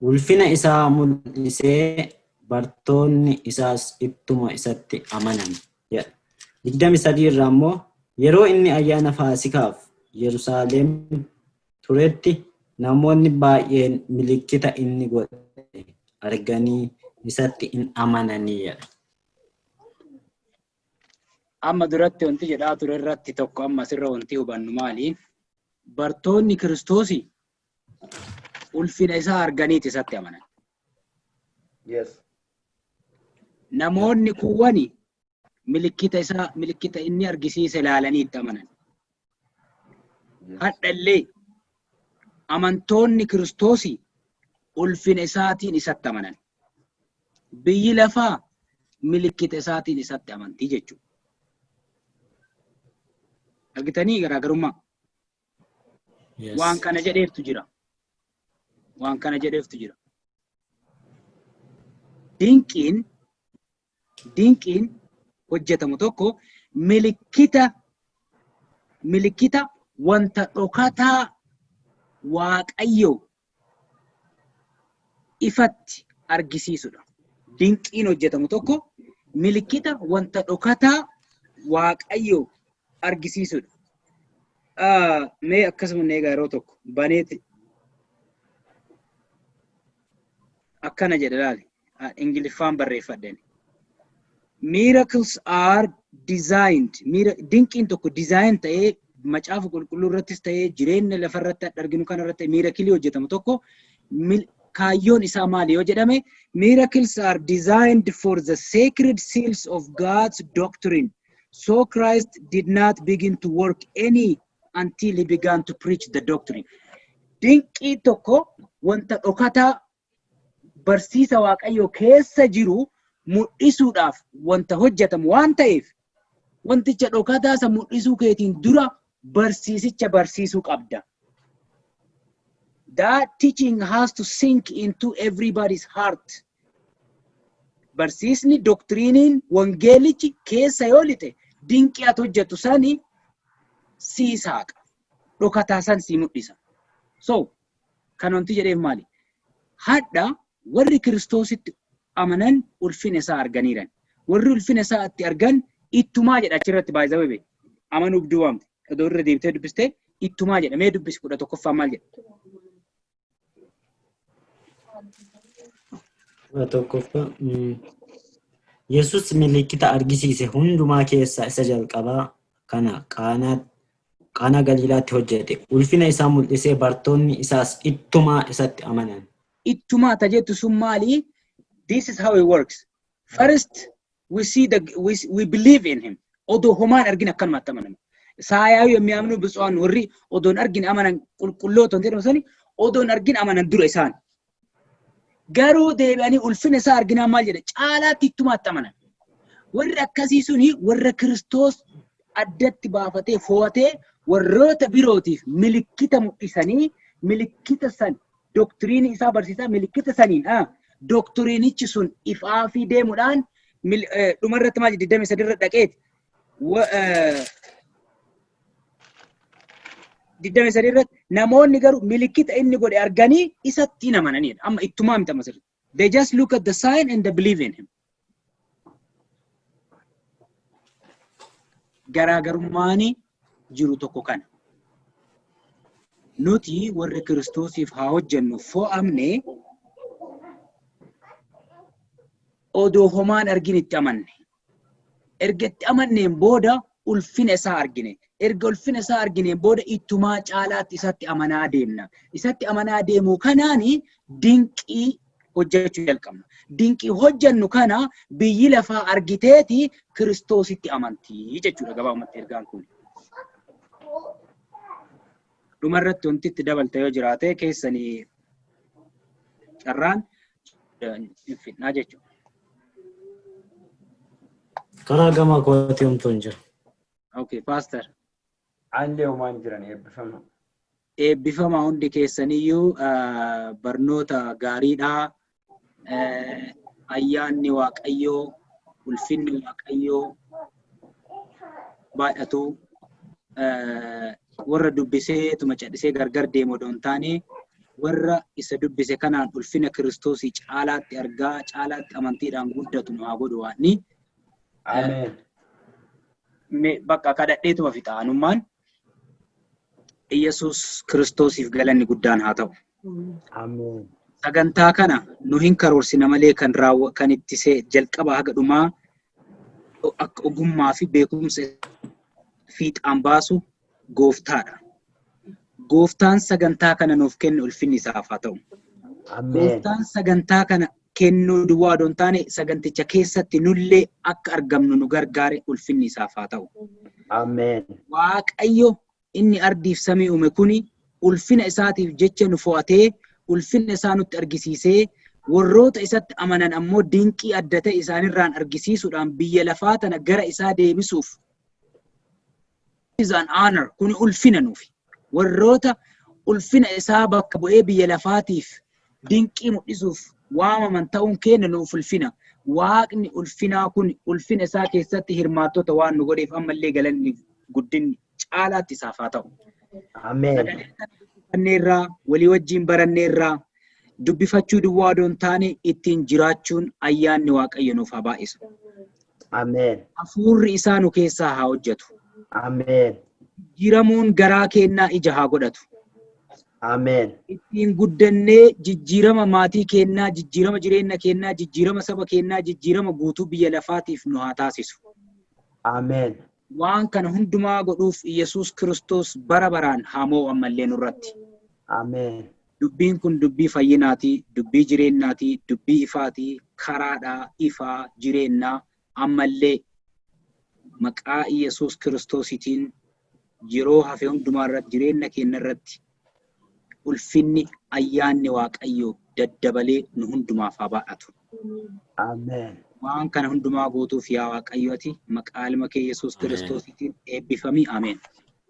Ulfina isaa mul'isee bartoonni isaas ittuma isatti amanan jedha. 23 irraa immoo yeroo inni ayyaana Faasikaaf Yerusaalem turetti namoonni baay'een milikkita inni godhe arganii isatti hin amananii jedha. Amma duratti wanti jedhaa ture irratti tokko amma sirra wanti hubannu maali? Bartoonni Kiristoosii ulfina isaa arganiiti isatti amanan. Namoonni kuwwani milikkita inni argisiise ilaalanii itti amanan. Hadhallee amantoonni Kiristoosii ulfina isaatiin isatti amanan. Biyyi lafaa milikkita isaatiin isatti amantii jechuudha. Argitanii garaagarummaa? Waan kana jedheeftu jira. Waan kana jedheeftu jira. dinqiin hojjetamu tokko milikkita wanta dhokataa Waaqayyo ifatti argisiisudha. Dinqiin hojjetamu tokko milikkita wanta dhokataa Waaqayyo argisiisudha. Mee akkasuma neegaa yeroo tokko baneeti akkana jedha laali. Ingiliffaan barreeffadheen. Miracles are designed. Dinqiin tokko design ta'ee macaafa qulqulluu irrattis ta'ee jireenya lafarratti arginu kanarratti mirakilii hojjetamu tokko kaayyoon isaa maali yoo jedhame miracles are designed for the sacred seals of God's doctrine. So Christ did not begin to work any until he began to preach the doctrine. Dinqii tokko wanta dhokataa barsiisa Waaqayyoo keessa jiru mul'isuudhaaf wanta hojjetamu waan ta'eef wanticha dhokataa isa mul'isuu keetiin dura barsiisicha barsiisuu qabda. That teaching has to sink into everybody's heart. Barsiisni doktriiniin wangeelichi keessa yoo lixe dinqii ati hojjettu sani sii saaqa. Dhokataa san sii mul'isa. So, kan wanti jedheef maali? Hadha warri Kiristoositti amanan ulfina isaa arganiiran. Warri ulfina isaa itti argan ittumaa jedha achirratti baay'ee beeku. Amanuuf duwwaamte. Odoo irra deebitee dubbistee ittumaa jedha. Mee dubbisi 11ffaa maal jedha? 11ffaa Yesus milikkita argisiise hundumaa keessaa isa jalqabaa kana Qaanaa Galiilaatti hojjete. Ulfina isaa mul'isee bartoonni isaas ittumaa isatti amanan. Ittumaa tajettu sun maali? This is how it works. First, we believe in him. Odoo homaan argin akkanumatti amanama. Saayaayu የሚያምኑ ብፁዓን warri odoon argin amanan qulqulloota jedhamu sani odoon argin amanan dura isaan. Garuu deebi'anii ulfina isaa arginaa maal jedha? Caalaatti ittumaatti amanan. Warri akkasii suni warra Kiristoos addatti baafatee fo'atee warroota birootiif milikkita mul'isanii milikkita san doktriinii isaa barsiisaa milikkita saniin doktriinichi sun ifaa fi deemuudhaan dhumarratti maal 23 irra dhaqeeti. 23 irratti namoonni garuu milikkita inni godhe arganii isatti hin amananidha. Amma ittumaa miti amma sirriitti. They just look at the sign and they believe in him. Garaagarummaan jiru tokko kana. Nuti warri Kiristoosiif haa hojjennu fo'amne odoo homaan argin itti amanne. Erga itti amanneen booda ulfina isaa argine. Erga ulfina isaa argineen booda ittumaa caalaatti isatti amanaa deemna. Isatti amanaa deemuu kanaani dinqii hojjechuu jalqabna. Dinqii hojjennu kana biyyi lafaa argiteeti Kiristoositti amantii jechuudha gabaabumatti ergaan kun. Dhumarratti wanti itti dabalta yoo jiraate keessanii carraan fidnaa jechuudha. Karaa gamaa kootii homtuu hin jiru. Okay, Pastor. Aanlee uumaan jiran eebbifama. Eebbifama hundi keessaniyyuu barnoota gaariidhaa. Ayyaanni Waaqayyoo, ulfinni Waaqayyoo baay'atu. Warra dubbisee tuma cadhisee gargar deemu odoo hin taane warra isa dubbise kanaan ulfina Kiristoosii caalaatti argaa, caalaatti amantiidhaan guddatu nu haa godhu waanni. Ameen. Bakka kadhadheetuma fixaanummaan Iyesuus Kiristoosiif galanni guddaan haa ta'u. Ameen. Sagantaa kana nu hin karoorsina malee kan itti jalqaba haga dhumaa akka ogummaa fi beekumsa fiixaan baasu Gooftaadha. Gooftaan sagantaa kana nuuf kennu ulfinni isaaf haa ta'u. Ameen. Gooftaan sagantaa kana kennuu duwwaa odoo hin taane saganticha keessatti nullee akka argamnu nu gargaare ulfinni isaaf haa ta'u. Ameen. Waaqayyo inni ardiif samii uume kuni ulfina isaatiif jecha nu fo'atee ulfina isaa nutti argisiisee warroota isatti amanan ammoo dinqii adda ta'e isaanirraan argisiisuudhaan biyya lafaa tana gara isaa deebisuuf. Is an honor kuni ulfina nuufi. Warroota ulfina isaa bakka bu'ee biyya lafaatiif dinqii mul'isuuf waamaman ta'uun keenya nuuf ulfina. Waaqni ulfinaa kun ulfina isaa keessatti hirmaattota waan nu godheef ammallee galanni guddinni caalaatti isaaf haa ta'u. Ameen. Dubbifanneerraa, walii wajjin baranneerraa, dubbifachuu duwwaa odoo hin taane ittiin jiraachuun ayyaanni Waaqayyo nuuf haa baay'isu. Ameen. Hafuurri isaa nu keessaa haa hojjetu. Ameen. Jijjiiramuun garaa keenyaa ija haa godhatu. Ameen. Ittiin guddannee jijjiirama maatii keenyaa, jijjiirama jireenya keenyaa, jijjiirama saba keenyaa, jijjiirama guutuu biyya lafaatiif nu haa taasisu. Ameen. Waan kana hundumaa godhuuf Yesuus Kiristoos bara baraan haa mo'u ammallee nurratti. Ameen. Dubbiin kun dubbii fayyinaatii, dubbii jireenyaatii, dubbii ifaatii, karaadhaa, ifaa, jireenyaa ammallee maqaa Yesuus Kiristoositiin yeroo hafe hundumaa irratti jireenya keenya irratti ulfinni ayyaanni Waaqayyoo daddabalee nu hundumaaf haa baay'atu. Ameen. Waan kana hundumaa gootuuf yaa Waaqayyo ati maqaa ilma kee Yesuus Kiristoositiin eebbifamii. Ameen.